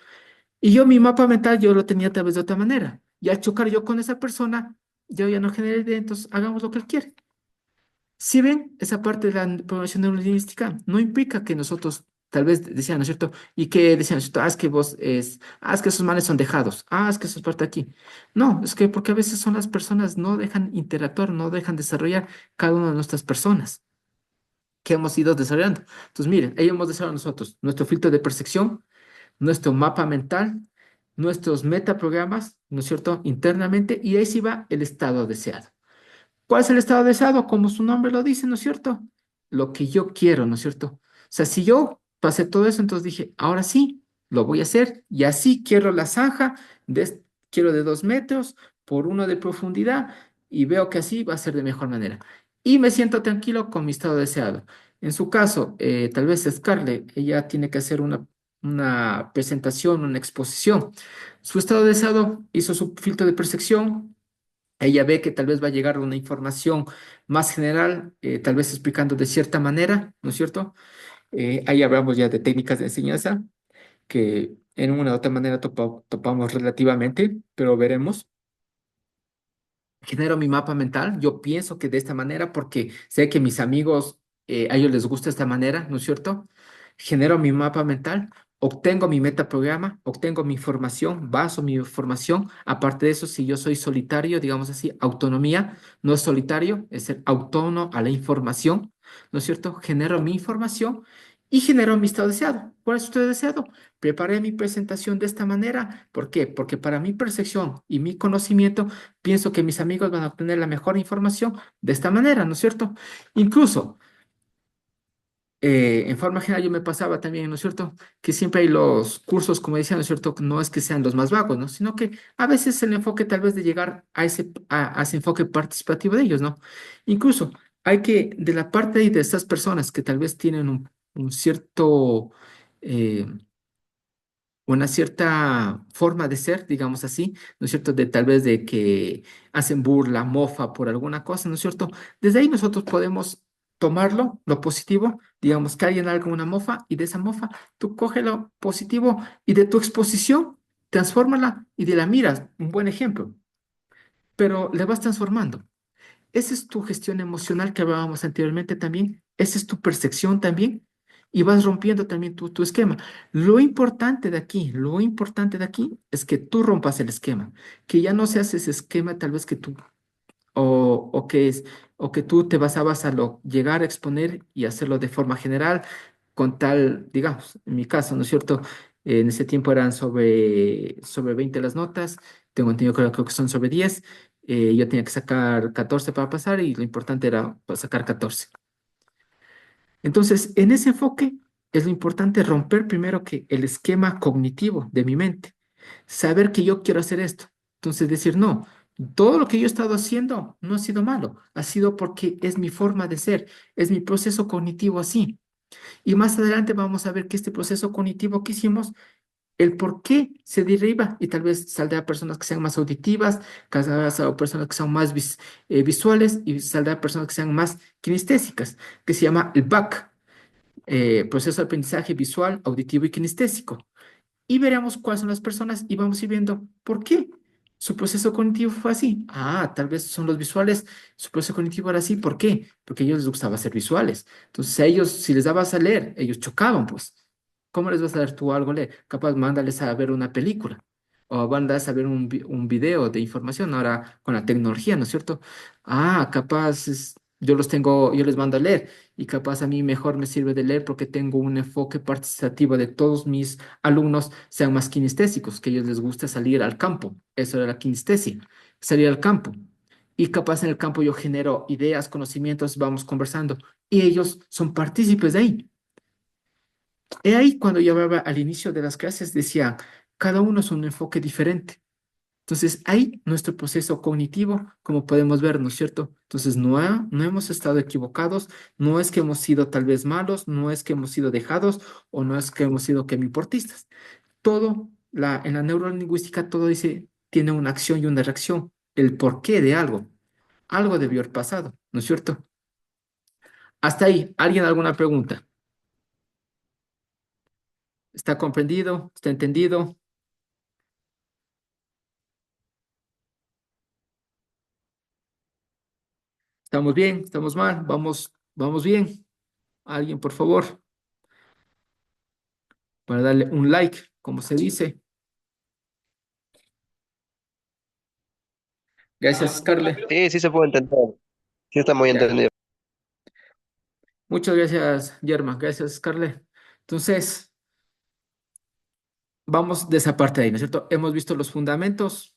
Y yo mi mapa mental yo lo tenía tal vez de otra manera. Y al chocar yo con esa persona, yo ya no generé idea, entonces hagamos lo que él quiere. Si ven, esa parte de la programación neurolingüística no implica que nosotros, tal vez decían, ¿no es cierto? Y que decían, ¿no es cierto? Es que es que esos manes son dejados, es que eso es parte aquí. No, es que porque a veces son las personas, no dejan interactuar, no dejan desarrollar cada una de nuestras personas que hemos ido desarrollando. Entonces, miren, ahí hemos desarrollado nosotros nuestro filtro de percepción, nuestro mapa mental, nuestros metaprogramas, ¿no es cierto? Internamente, y ahí sí va el estado deseado. ¿Cuál es el estado deseado? Como su nombre lo dice, ¿no es cierto? Lo que yo quiero, ¿no es cierto? O sea, si yo pasé todo eso, entonces dije, ahora sí, lo voy a hacer. Y así quiero la zanja, quiero de 2 metros por 1 de profundidad y veo que así va a ser de mejor manera. Y me siento tranquilo con mi estado deseado. En su caso, tal vez Scarlett, ella tiene que hacer una presentación, una exposición. Su estado deseado hizo su filtro de percepción. Ella ve que tal vez va a llegar una información más general, tal vez explicando de cierta manera, ¿no es cierto? Ahí hablamos ya de técnicas de enseñanza que en una u otra manera topamos relativamente, pero veremos. Genero mi mapa mental. Yo pienso que de esta manera, porque sé que mis amigos, a ellos les gusta esta manera, ¿no es cierto? Genero mi mapa mental, obtengo mi metaprograma, obtengo mi información, baso mi información. Aparte de eso, si yo soy solitario, digamos así, autonomía, no es solitario, es ser autónomo a la información, ¿no es cierto? Genero mi información y genero mi estado deseado. ¿Cuál es tu estado deseado? Preparé mi presentación de esta manera. ¿Por qué? Porque para mi percepción y mi conocimiento, pienso que mis amigos van a obtener la mejor información de esta manera, ¿no es cierto? Incluso, en forma general, yo me pasaba también, ¿no es cierto? Que siempre hay los cursos, como decía, ¿no es cierto? No es que sean los más vagos, ¿no? Sino que a veces el enfoque tal vez de llegar a ese enfoque participativo de ellos, ¿no? Incluso hay que, de la parte ahí de estas personas que tal vez tienen un cierto... eh, una cierta forma de ser, digamos así, ¿no es cierto? De tal vez de que hacen burla, mofa por alguna cosa, ¿no es cierto? Desde ahí nosotros podemos tomarlo, lo positivo, digamos que alguien haga una mofa y de esa mofa tú coge lo positivo y de tu exposición, transfórmala y de la miras, un buen ejemplo, pero le vas transformando. Esa es tu gestión emocional que hablábamos anteriormente también. Esa es tu percepción también. Y vas rompiendo también tu esquema. Lo importante de aquí es que tú rompas el esquema, que ya no seas ese esquema tal vez que tú o que es, o que tú te basabas a llegar a exponer y hacerlo de forma general, con tal, digamos, en mi caso, ¿no es cierto? En ese tiempo eran sobre 20 las notas, tengo entendido que creo que son sobre 10, yo tenía que sacar 14 para pasar y lo importante era pues, sacar 14. Entonces, en ese enfoque es lo importante romper primero que el esquema cognitivo de mi mente, saber que yo quiero hacer esto. Entonces, decir, no, todo lo que yo he estado haciendo no ha sido malo, ha sido porque es mi forma de ser, es mi proceso cognitivo así. Y más adelante vamos a ver que este proceso cognitivo que hicimos, el por qué se deriva y tal vez saldrá personas que sean más auditivas, saldrá personas que sean más visuales y saldrá personas que sean más kinestésicas, que se llama el BAC, proceso de aprendizaje visual, auditivo y kinestésico. Y veremos cuáles son las personas y vamos a ir viendo por qué su proceso cognitivo fue así. Ah, tal vez son los visuales, su proceso cognitivo era así. ¿Por qué? Porque a ellos les gustaba ser visuales. Entonces, a ellos, si les dabas a leer, ellos chocaban, pues. ¿Cómo les vas a dar tú algo a leer? Capaz, mándales a ver una película o mandas a ver un video de información ahora con la tecnología, ¿no es cierto? Ah, capaz, yo les mando a leer y capaz a mí mejor me sirve de leer porque tengo un enfoque participativo de todos mis alumnos sean más kinestésicos, que a ellos les gusta salir al campo. Eso era la kinestesia, salir al campo. Y capaz en el campo yo genero ideas, conocimientos, vamos conversando. Y ellos son partícipes de ahí. He ahí cuando yo hablaba al inicio de las clases, decía, cada uno es un enfoque diferente. Entonces, ahí nuestro proceso cognitivo, como podemos ver, ¿no es cierto? Entonces, no hemos estado equivocados, no es que hemos sido tal vez malos, no es que hemos sido dejados o no es que hemos sido que importistas. Todo, en la neurolingüística, todo dice, tiene una acción y una reacción, el porqué de algo. Algo debió haber pasado, ¿no es cierto? Hasta ahí, ¿alguien alguna pregunta? ¿Está comprendido? ¿Está entendido? ¿Estamos bien? ¿Estamos mal? Vamos bien. Alguien, por favor, para darle un like, como se dice. Gracias, Scarlett. Sí, sí se puede entender. Sí está muy Ya. entendido. Muchas gracias, Yerma. Gracias, Scarlett. Entonces, vamos de esa parte de ahí, ¿no es cierto? Hemos visto los fundamentos.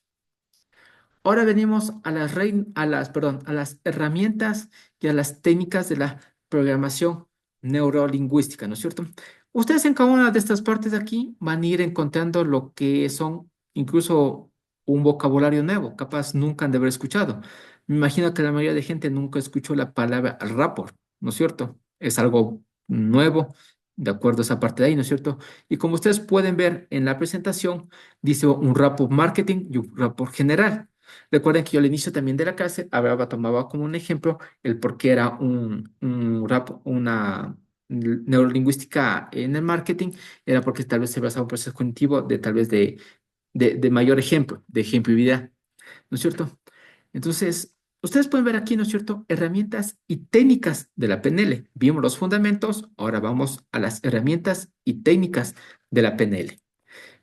Ahora venimos a perdón, a las herramientas y a las técnicas de la programación neurolingüística, ¿no es cierto? Ustedes en cada una de estas partes de aquí van a ir encontrando lo que son incluso un vocabulario nuevo, capaz nunca han de haber escuchado. Me imagino que la mayoría de gente nunca escuchó la palabra rapport, ¿no es cierto? Es algo nuevo, de acuerdo a esa parte de ahí, ¿no es cierto? Y como ustedes pueden ver en la presentación, dice un rapport marketing y un rapport general. Recuerden que yo al inicio también de la clase tomaba como un ejemplo el por qué era una neurolingüística en el marketing, era porque tal vez se basaba en un proceso cognitivo de tal vez de mayor ejemplo, de ejemplabilidad, ¿no es cierto? Entonces, ustedes pueden ver aquí, ¿no es cierto?, herramientas y técnicas de la PNL. Vimos los fundamentos, ahora vamos a las herramientas y técnicas de la PNL.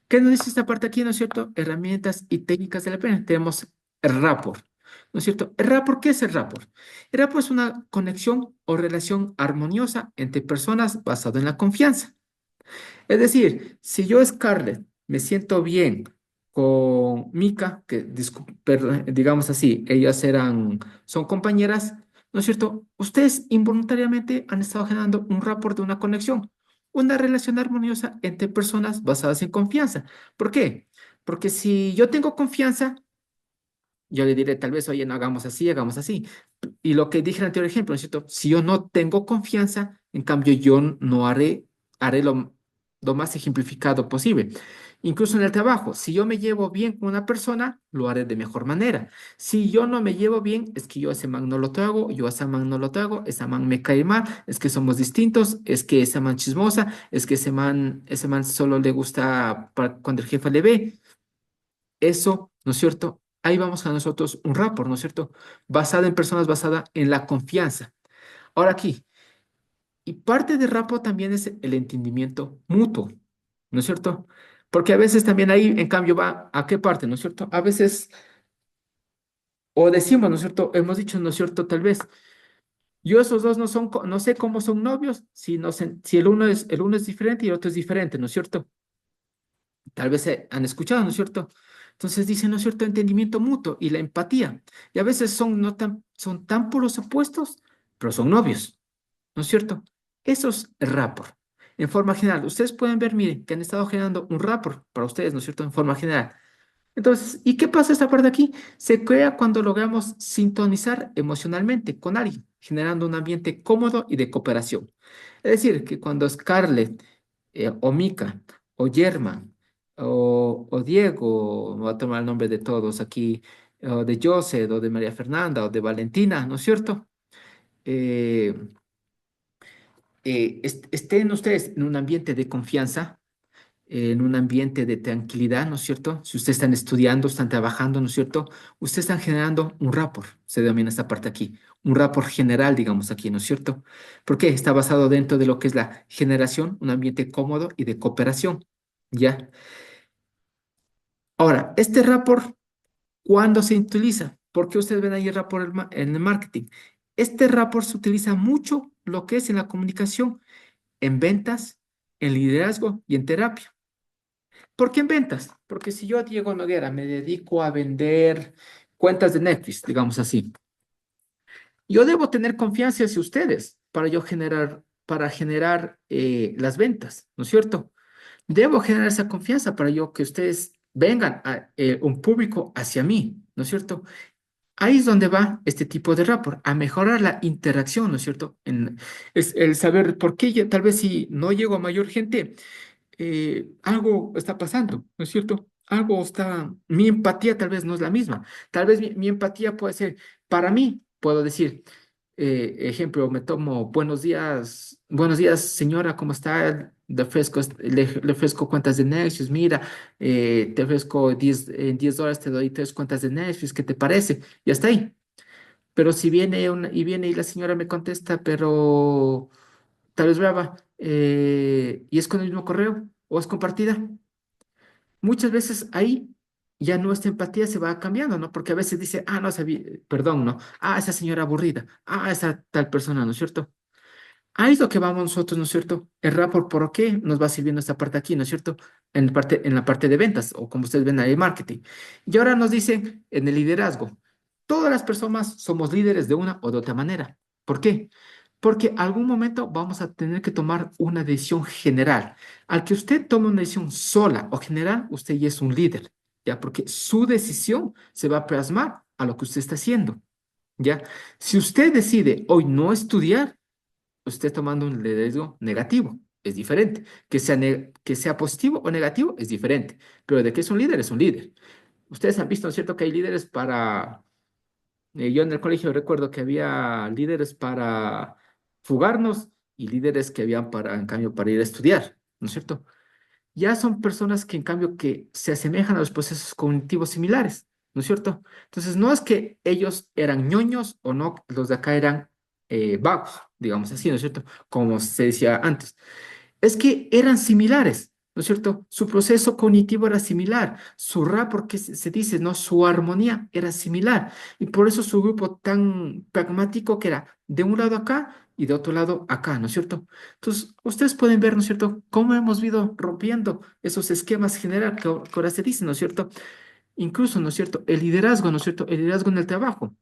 ¿Qué nos dice esta parte aquí, no es cierto? Herramientas y técnicas de la pena. Tenemos el rapport, ¿no es cierto? ¿El rapport qué es el rapport? El rapport es una conexión o relación armoniosa entre personas basado en la confianza. Es decir, si yo, Scarlett, me siento bien con Mika, digamos así, son compañeras, ¿no es cierto? Ustedes involuntariamente han estado generando un rapport de una conexión, una relación armoniosa entre personas basadas en confianza. ¿Por qué? Porque si yo tengo confianza, yo le diré tal vez, oye, no hagamos así, hagamos así. Y lo que dije en el anterior ejemplo, ¿no es cierto? Si yo no tengo confianza, en cambio yo no haré lo más ejemplificado posible. Incluso en el trabajo, si yo me llevo bien con una persona, lo haré de mejor manera. Si yo no me llevo bien, es que yo a ese man no lo trago, yo a ese man no lo trago, esa man me cae mal, es que somos distintos, es que esa man chismosa, es que ese man solo le gusta cuando el jefe le ve. Eso, ¿no es cierto? Ahí vamos a nosotros un rapport, ¿no es cierto? Basada en personas, basada en la confianza. Ahora aquí, y parte de rapport también es el entendimiento mutuo, ¿no es cierto? Porque a veces también ahí, en cambio, va a qué parte, ¿no es cierto? A veces, o decimos, ¿no es cierto? Hemos dicho, ¿no es cierto? Tal vez, yo esos dos no sé cómo son novios, si el uno es diferente y el otro es diferente, ¿no es cierto? Tal vez han escuchado, ¿no es cierto? Entonces dicen, ¿no es cierto?, entendimiento mutuo y la empatía. Y a veces son tan por los opuestos, pero son novios, ¿no es cierto? Eso es el rapport. En forma general, ustedes pueden ver, miren, que han estado generando un rapport para ustedes, ¿no es cierto?, en forma general. Entonces, ¿y qué pasa esta parte aquí? Se crea cuando logramos sintonizar emocionalmente con alguien, generando un ambiente cómodo y de cooperación. Es decir, que cuando Scarlett, o Mika, o German, o Diego, me voy a tomar el nombre de todos aquí, o de José, o de María Fernanda, o de Valentina, ¿no es cierto? Eh, estén ustedes en un ambiente de confianza, en un ambiente de tranquilidad, ¿no es cierto? Si ustedes están estudiando, están trabajando, ¿no es cierto? Ustedes están generando un rapport, se denomina esta parte aquí, un rapport general, digamos aquí, ¿no es cierto? ¿Por qué? Está basado dentro de lo que es la generación, un ambiente cómodo y de cooperación, ¿ya? Ahora, este rapport, ¿cuándo se utiliza? Porque ustedes ven ahí el rapport en el marketing. Este rapport se utiliza mucho lo que es en la comunicación, en ventas, en liderazgo y en terapia. ¿Por qué en ventas? Porque si yo, Diego Noguera, me dedico a vender cuentas de Netflix, digamos así, yo debo tener confianza hacia ustedes para generar las ventas, ¿no es cierto? Debo generar esa confianza para que ustedes vengan a un público hacia mí, ¿no es cierto? Ahí es donde va este tipo de rapport, a mejorar la interacción, ¿no es cierto? Es el saber por qué tal vez si no llego a mayor gente, algo está pasando, ¿no es cierto? Mi empatía tal vez no es la misma. Tal vez mi empatía puede ser, para mí, puedo decir, ejemplo, me tomo, buenos días, señora, ¿cómo está? Le ofrezco cuentas de Netflix, mira, te ofrezco en $10 te doy 3 cuentas de Netflix, ¿qué te parece? Y hasta ahí. Pero si viene y la señora me contesta, pero tal vez brava, y es con el mismo correo o es compartida. Muchas veces ahí ya nuestra empatía se va cambiando, ¿no? Porque a veces dice, no sabía, perdón, ¿no? Esa señora aburrida, esa tal persona, ¿no es cierto? Ahí es lo que vamos nosotros, ¿no es cierto? El rapport, ¿por qué nos va sirviendo esta parte aquí, ¿no es cierto? en la parte de ventas o como ustedes ven ahí, marketing. Y ahora nos dicen en el liderazgo, todas las personas somos líderes de una o de otra manera. ¿Por qué? Porque algún momento vamos a tener que tomar una decisión general. Al que usted tome una decisión sola o general, usted ya es un líder, ¿ya? Porque su decisión se va a plasmar a lo que usted está haciendo, ¿ya? Si usted decide hoy no estudiar, usted tomando un liderazgo negativo, es diferente. Que sea positivo o negativo, es diferente. Pero de que es un líder, es un líder. Ustedes han visto, ¿no es cierto?, que hay líderes para yo en el colegio recuerdo que había líderes para fugarnos y líderes que habían para, en cambio, para ir a estudiar, ¿no es cierto? Ya son personas que en cambio que se asemejan a los procesos cognitivos similares, ¿no es cierto? Entonces no es que ellos eran ñoños o no, los de acá eran vagos, digamos así, ¿no es cierto? Como se decía antes, es que eran similares, ¿no es cierto? Su proceso cognitivo era similar, su rapport, que se dice, ¿no? Su armonía era similar, y por eso su grupo tan pragmático que era de un lado acá y de otro lado acá, ¿no es cierto? Entonces, ustedes pueden ver, ¿no es cierto?, cómo hemos ido rompiendo esos esquemas generales que ahora se dicen, ¿no es cierto? Incluso, ¿no es cierto?, el liderazgo, ¿no es cierto?, el liderazgo en el trabajo.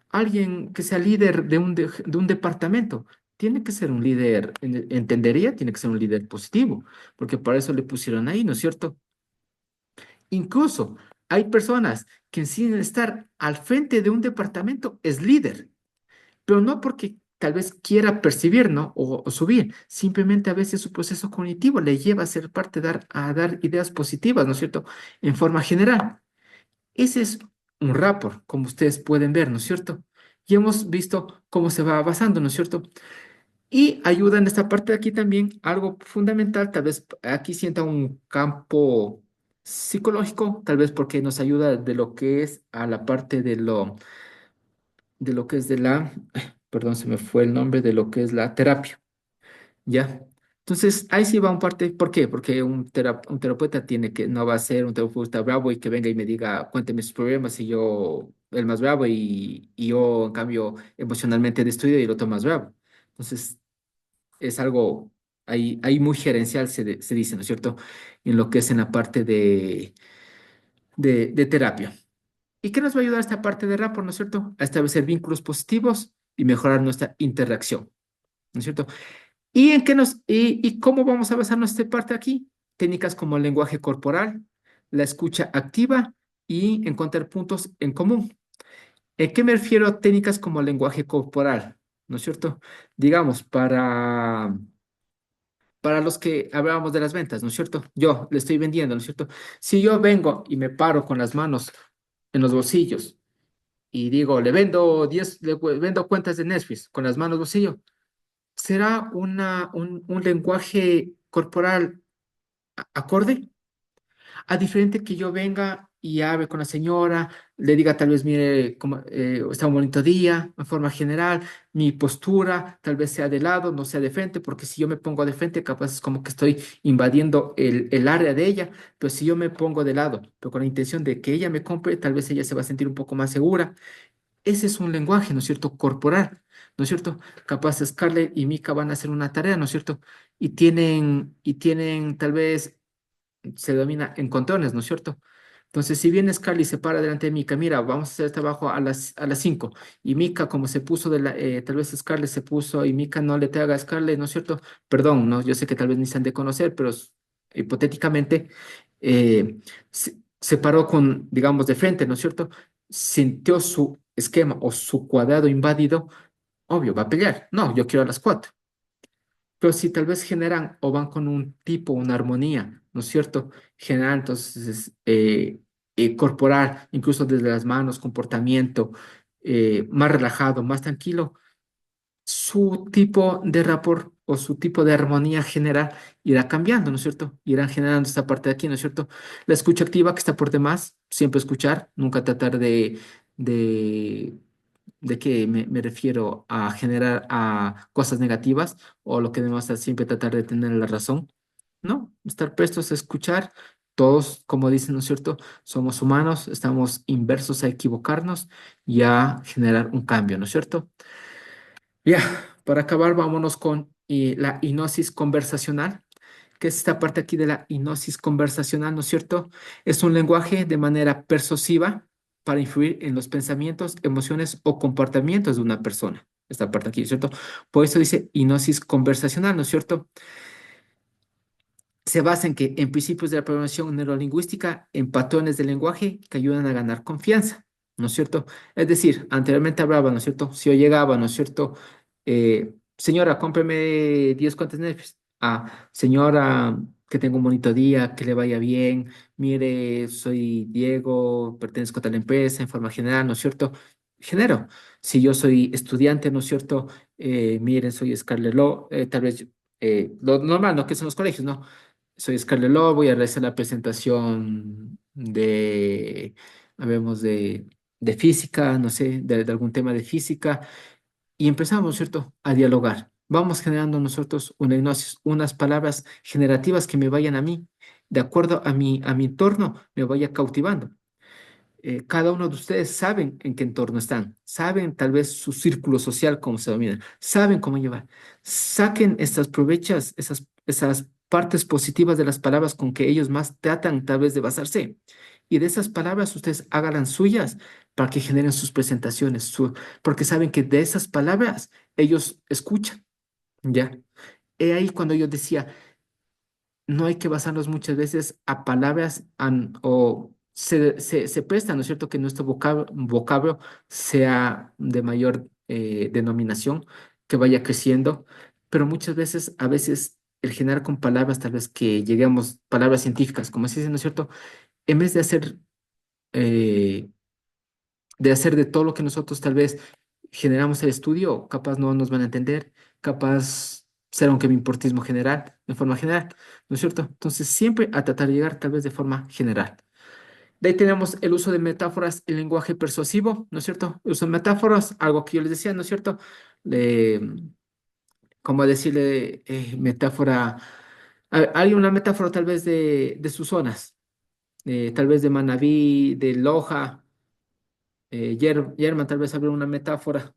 Alguien que sea líder de un departamento tiene que ser un líder, entendería, tiene que ser un líder positivo, porque para eso le pusieron ahí, ¿no es cierto? Incluso hay personas que sin estar al frente de un departamento es líder, pero no porque tal vez quiera percibir, ¿no? O subir, simplemente a veces su proceso cognitivo le lleva a ser parte, a dar ideas positivas, ¿no es cierto? En forma general. Ese es un rapport, como ustedes pueden ver, ¿no es cierto? Y hemos visto cómo se va basando, ¿no es cierto? Y ayuda en esta parte de aquí también algo fundamental, tal vez aquí sienta un campo psicológico, tal vez porque nos ayuda de lo que es a la parte de lo que es de la, perdón, se me fue el nombre, de lo que es la terapia. ¿Ya? Entonces, ahí sí va un parte. ¿Por qué? Porque un terapeuta tiene que, no va a ser un terapeuta bravo y que venga y me diga, cuénteme sus problemas y yo, el más bravo y yo, en cambio, emocionalmente destruido y el otro más bravo. Entonces, es algo ahí muy gerencial, se dice, ¿no es cierto? En lo que es en la parte de terapia. ¿Y qué nos va a ayudar esta parte de rapport, ¿no es cierto? A establecer vínculos positivos y mejorar nuestra interacción, ¿no es cierto? ¿Y cómo vamos a basar nuestra parte aquí? Técnicas como el lenguaje corporal, la escucha activa y encontrar puntos en común. ¿En qué me refiero a técnicas como el lenguaje corporal? ¿No es cierto? Digamos, para los que hablábamos de las ventas, ¿no es cierto? Yo le estoy vendiendo, ¿no es cierto? Si yo vengo y me paro con las manos en los bolsillos y digo, le vendo cuentas de Netflix con las manos en bolsillo, ¿será un lenguaje corporal acorde? A diferente que yo venga y hable con la señora, le diga tal vez, mire, está un bonito día, en forma general, mi postura tal vez sea de lado, no sea de frente, porque si yo me pongo de frente, capaz es como que estoy invadiendo el área de ella, pero si yo me pongo de lado, pero con la intención de que ella me compre, tal vez ella se va a sentir un poco más segura. Ese es un lenguaje, ¿no es cierto?, corporal, ¿no es cierto? Capaz Scarlett y Mika van a hacer una tarea, ¿no es cierto? Y tienen tal vez se domina en contornos, ¿no es cierto? Entonces, si viene Scarly y se para delante de Mika, mira, vamos a hacer este trabajo a las 5 y Mika, como se puso tal vez Scarlett se puso y Mika no le traiga a Scarlett, ¿no es cierto? Perdón, ¿no? Yo sé que tal vez ni se han de conocer, pero hipotéticamente se paró con, digamos, de frente, ¿no es cierto? Sintió su esquema o su cuadrado invadido, obvio, va a pelear. No, yo quiero a las 4. Pero si tal vez generan o van con un tipo, una armonía, ¿no es cierto? Generan entonces corporal, incluso desde las manos, comportamiento más relajado, más tranquilo, su tipo de rapport o su tipo de armonía general irá cambiando, ¿no es cierto? Irán generando esta parte de aquí, ¿no es cierto? La escucha activa que está por demás, siempre escuchar, nunca tratar de ¿De qué me refiero? A generar a cosas negativas o lo que debemos hacer siempre tratar de tener la razón. No, estar prestos a escuchar. Todos, como dicen, ¿no es cierto? Somos humanos, estamos inversos a equivocarnos y a generar un cambio, ¿no es cierto? Ya, para acabar, vámonos con la hipnosis conversacional, que es esta parte aquí de la hipnosis conversacional, ¿no es cierto? Es un lenguaje de manera persuasiva para influir en los pensamientos, emociones o comportamientos de una persona. Esta parte aquí, ¿no es cierto? Por eso dice hipnosis conversacional, ¿no es cierto? Se basa en que en principios de la programación neurolingüística, en patrones de lenguaje que ayudan a ganar confianza, ¿no es cierto? Es decir, anteriormente hablaba, ¿no es cierto? Si yo llegaba, ¿no es cierto? Señora, cómpreme 10 cuentas Netflix. Ah, señora, que tenga un bonito día, que le vaya bien. Mire, soy Diego, pertenezco a tal empresa, en forma general, ¿no es cierto? Genero. Si yo soy estudiante, ¿no es cierto? Miren, soy Scarlett Law, tal vez lo normal, ¿no? Que son los colegios, ¿no? Soy Scarlett Lowe, voy a realizar la presentación habemos de física, no sé, de algún tema de física, y empezamos, ¿cierto?, a dialogar. Vamos generando nosotros una hipnosis, unas palabras generativas que me vayan a mí, de acuerdo a mi entorno, me vaya cautivando. Cada uno de ustedes saben en qué entorno están, saben tal vez su círculo social, cómo se domina, saben cómo llevar. Saquen estas provechas, esas partes positivas de las palabras con que ellos más tratan tal vez de basarse. Y de esas palabras ustedes háganlas suyas para que generen sus presentaciones, porque saben que de esas palabras ellos escuchan, ¿ya? He ahí cuando yo decía, no hay que basarnos muchas veces a palabras o se presta, ¿no es cierto?, que nuestro vocablo sea de mayor denominación, que vaya creciendo, pero muchas veces, a veces, el generar con palabras, tal vez que lleguemos, palabras científicas, como se dice, ¿no es cierto?, en vez eh, de hacer de todo lo que nosotros tal vez generamos el estudio, capaz no nos van a entender, capaz será un importismo general, de forma general, ¿no es cierto? Entonces, siempre a tratar de llegar tal vez de forma general. De ahí tenemos el uso de metáforas, el lenguaje persuasivo, ¿no es cierto? El uso de metáforas, algo que yo les decía, ¿no es cierto? De, como decirle metáfora, hay una metáfora tal vez de sus zonas, tal vez de Manabí, de Loja, Yerma, tal vez habría una metáfora.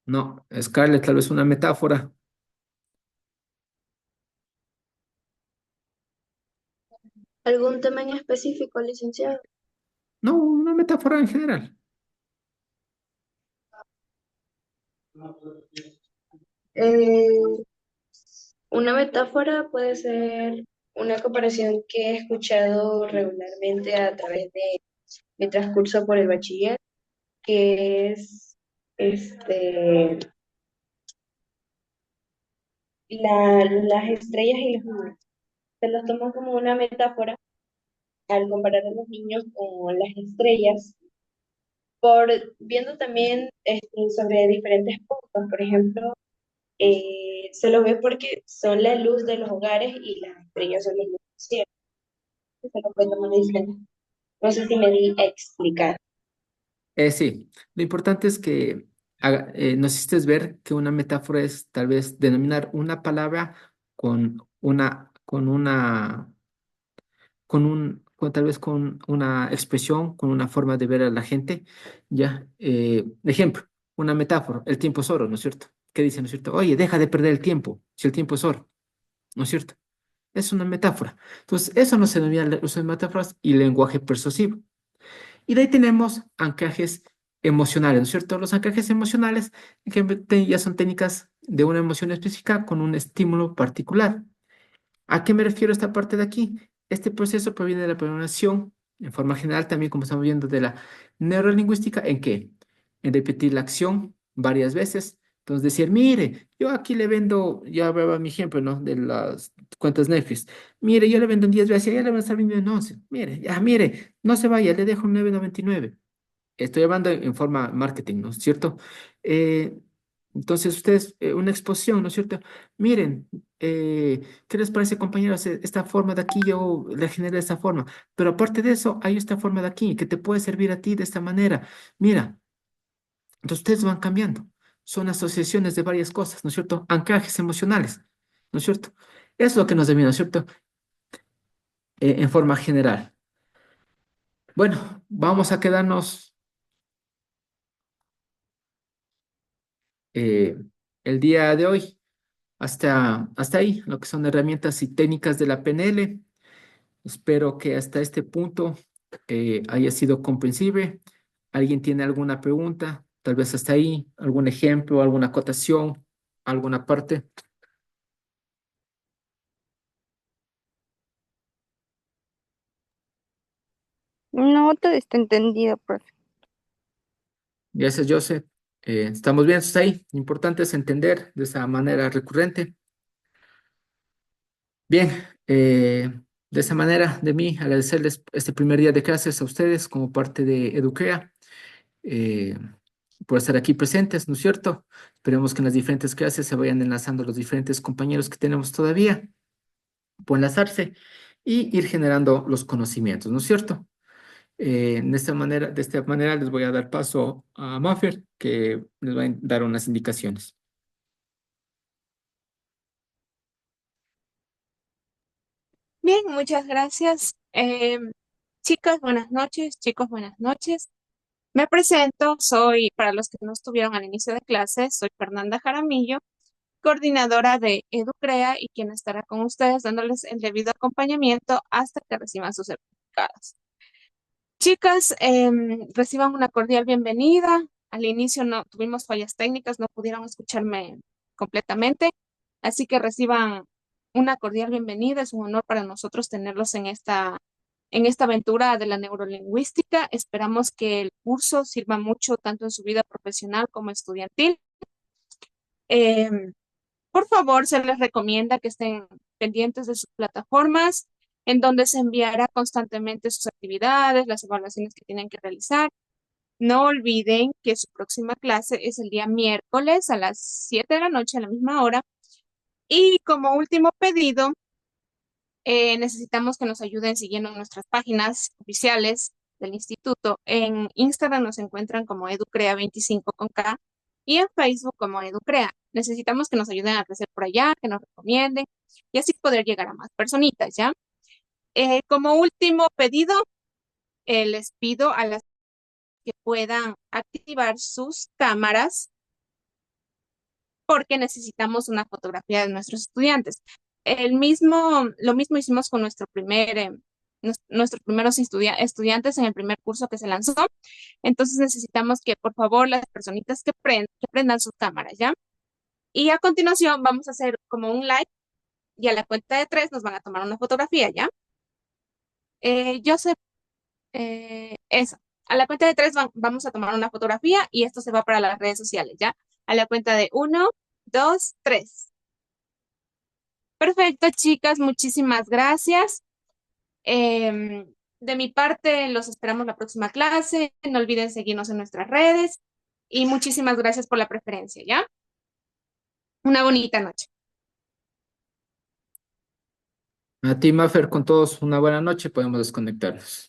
No, Scarlett, tal vez una metáfora. ¿Algún tema en específico, licenciado? No, una metáfora en general. Eh, una metáfora puede ser una comparación que he escuchado regularmente a través de mi transcurso por el bachiller, que es este, las estrellas y los números. Se los tomo como una metáfora al comparar a los niños con las estrellas, por viendo también sobre diferentes puntos. Por ejemplo, se los ve porque son la luz de los hogares y las estrellas son la luz del cielo. Se lo puede tomar de diferente. No sé si me di a explicar. Sí, lo importante es que nos hiciste ver que una metáfora es tal vez denominar una palabra tal vez con una expresión, con una forma de ver a la gente, ¿ya? Ejemplo, una metáfora, el tiempo es oro, ¿no es cierto? ¿Qué dice, no es cierto? Oye, deja de perder el tiempo, si el tiempo es oro, ¿no es cierto? Es una metáfora. Entonces, eso no se denomina el uso de metáforas y lenguaje persuasivo. Y de ahí tenemos anclajes emocionales, ¿no es cierto? Los anclajes emocionales que ya son técnicas de una emoción específica con un estímulo particular. ¿A qué me refiero esta parte de aquí? Este proceso proviene de la programación, en forma general también, como estamos viendo, de la neurolingüística, ¿en qué? En repetir la acción varias veces. Entonces, decir, mire, yo aquí le vendo, ya hablaba mi ejemplo, ¿no? De las cuentas Netflix. Mire, yo le vendo en 10 veces, ya le van a estar vendiendo en 11. Mire, ya, mire, no se vaya, le dejo un 9,99. Estoy hablando en forma marketing, ¿no es cierto? Eh, entonces, ustedes, una exposición, ¿no es cierto? Miren, ¿qué les parece, compañeros? Esta forma de aquí yo la generé de esta forma, pero aparte de eso, hay esta forma de aquí que te puede servir a ti de esta manera. Mira, entonces ustedes van cambiando. Son asociaciones de varias cosas, ¿no es cierto? Anclajes emocionales. ¿no es cierto? Es lo que nos define, ¿no es cierto? En forma general. Bueno, vamos a quedarnos eh, el día de hoy hasta ahí, lo que son herramientas y técnicas de la PNL. Espero que hasta este punto haya sido comprensible. ¿Alguien tiene alguna pregunta? Tal vez hasta ahí, algún ejemplo, alguna acotación, alguna parte. No, todo está entendido, profe. Gracias, Joseph. Estamos bien hasta ahí. Lo importante es entender de esa manera recurrente. Bien, de esa manera, de mí, agradecerles este primer día de clases a ustedes como parte de Educrea, eh, por estar aquí presentes, ¿no es cierto? Esperemos que en las diferentes clases se vayan enlazando los diferentes compañeros que tenemos todavía, pueden enlazarse y ir generando los conocimientos, ¿no es cierto? De esta manera les voy a dar paso a Maffer, que les va a dar unas indicaciones. Bien, muchas gracias. Chicas, buenas noches. Chicos, buenas noches. Me presento, soy, para los que no estuvieron al inicio de clase, soy Fernanda Jaramillo, coordinadora de EduCrea y quien estará con ustedes dándoles el debido acompañamiento hasta que reciban sus certificados. Chicas, reciban una cordial bienvenida. Al inicio no tuvimos fallas técnicas, no pudieron escucharme completamente, así que reciban una cordial bienvenida. Es un honor para nosotros tenerlos en esta aventura de la neurolingüística. Esperamos que el curso sirva mucho tanto en su vida profesional como estudiantil. Em, por favor, se les recomienda que estén pendientes de sus plataformas, en donde se enviará constantemente sus actividades, las evaluaciones que tienen que realizar. No olviden que su próxima clase es el día miércoles a las 7 de la noche, a la misma hora. Y como último pedido, necesitamos que nos ayuden siguiendo nuestras páginas oficiales del instituto. En Instagram nos encuentran como educrea25 con K y en Facebook como educrea. Necesitamos que nos ayuden a crecer por allá, que nos recomienden y así poder llegar a más personitas, ¿ya? Como último pedido, les pido a las que puedan activar sus cámaras porque necesitamos una fotografía de nuestros estudiantes. Lo mismo hicimos con nuestros primeros estudiantes en el primer curso que se lanzó. Entonces necesitamos que por favor las personitas que prendan sus cámaras, ¿ya? Y a continuación vamos a hacer como un live y a la cuenta de 3 nos van a tomar una fotografía, ¿ya? Joseph, eso. A la cuenta de 3 vamos a tomar una fotografía y esto se va para las redes sociales, ¿ya? A la cuenta de 1, 2, 3. Perfecto, chicas, muchísimas gracias. De mi parte, los esperamos la próxima clase. No olviden seguirnos en nuestras redes y muchísimas gracias por la preferencia, ¿ya? Una bonita noche. A ti, Maffer, con todos una buena noche, podemos desconectarnos.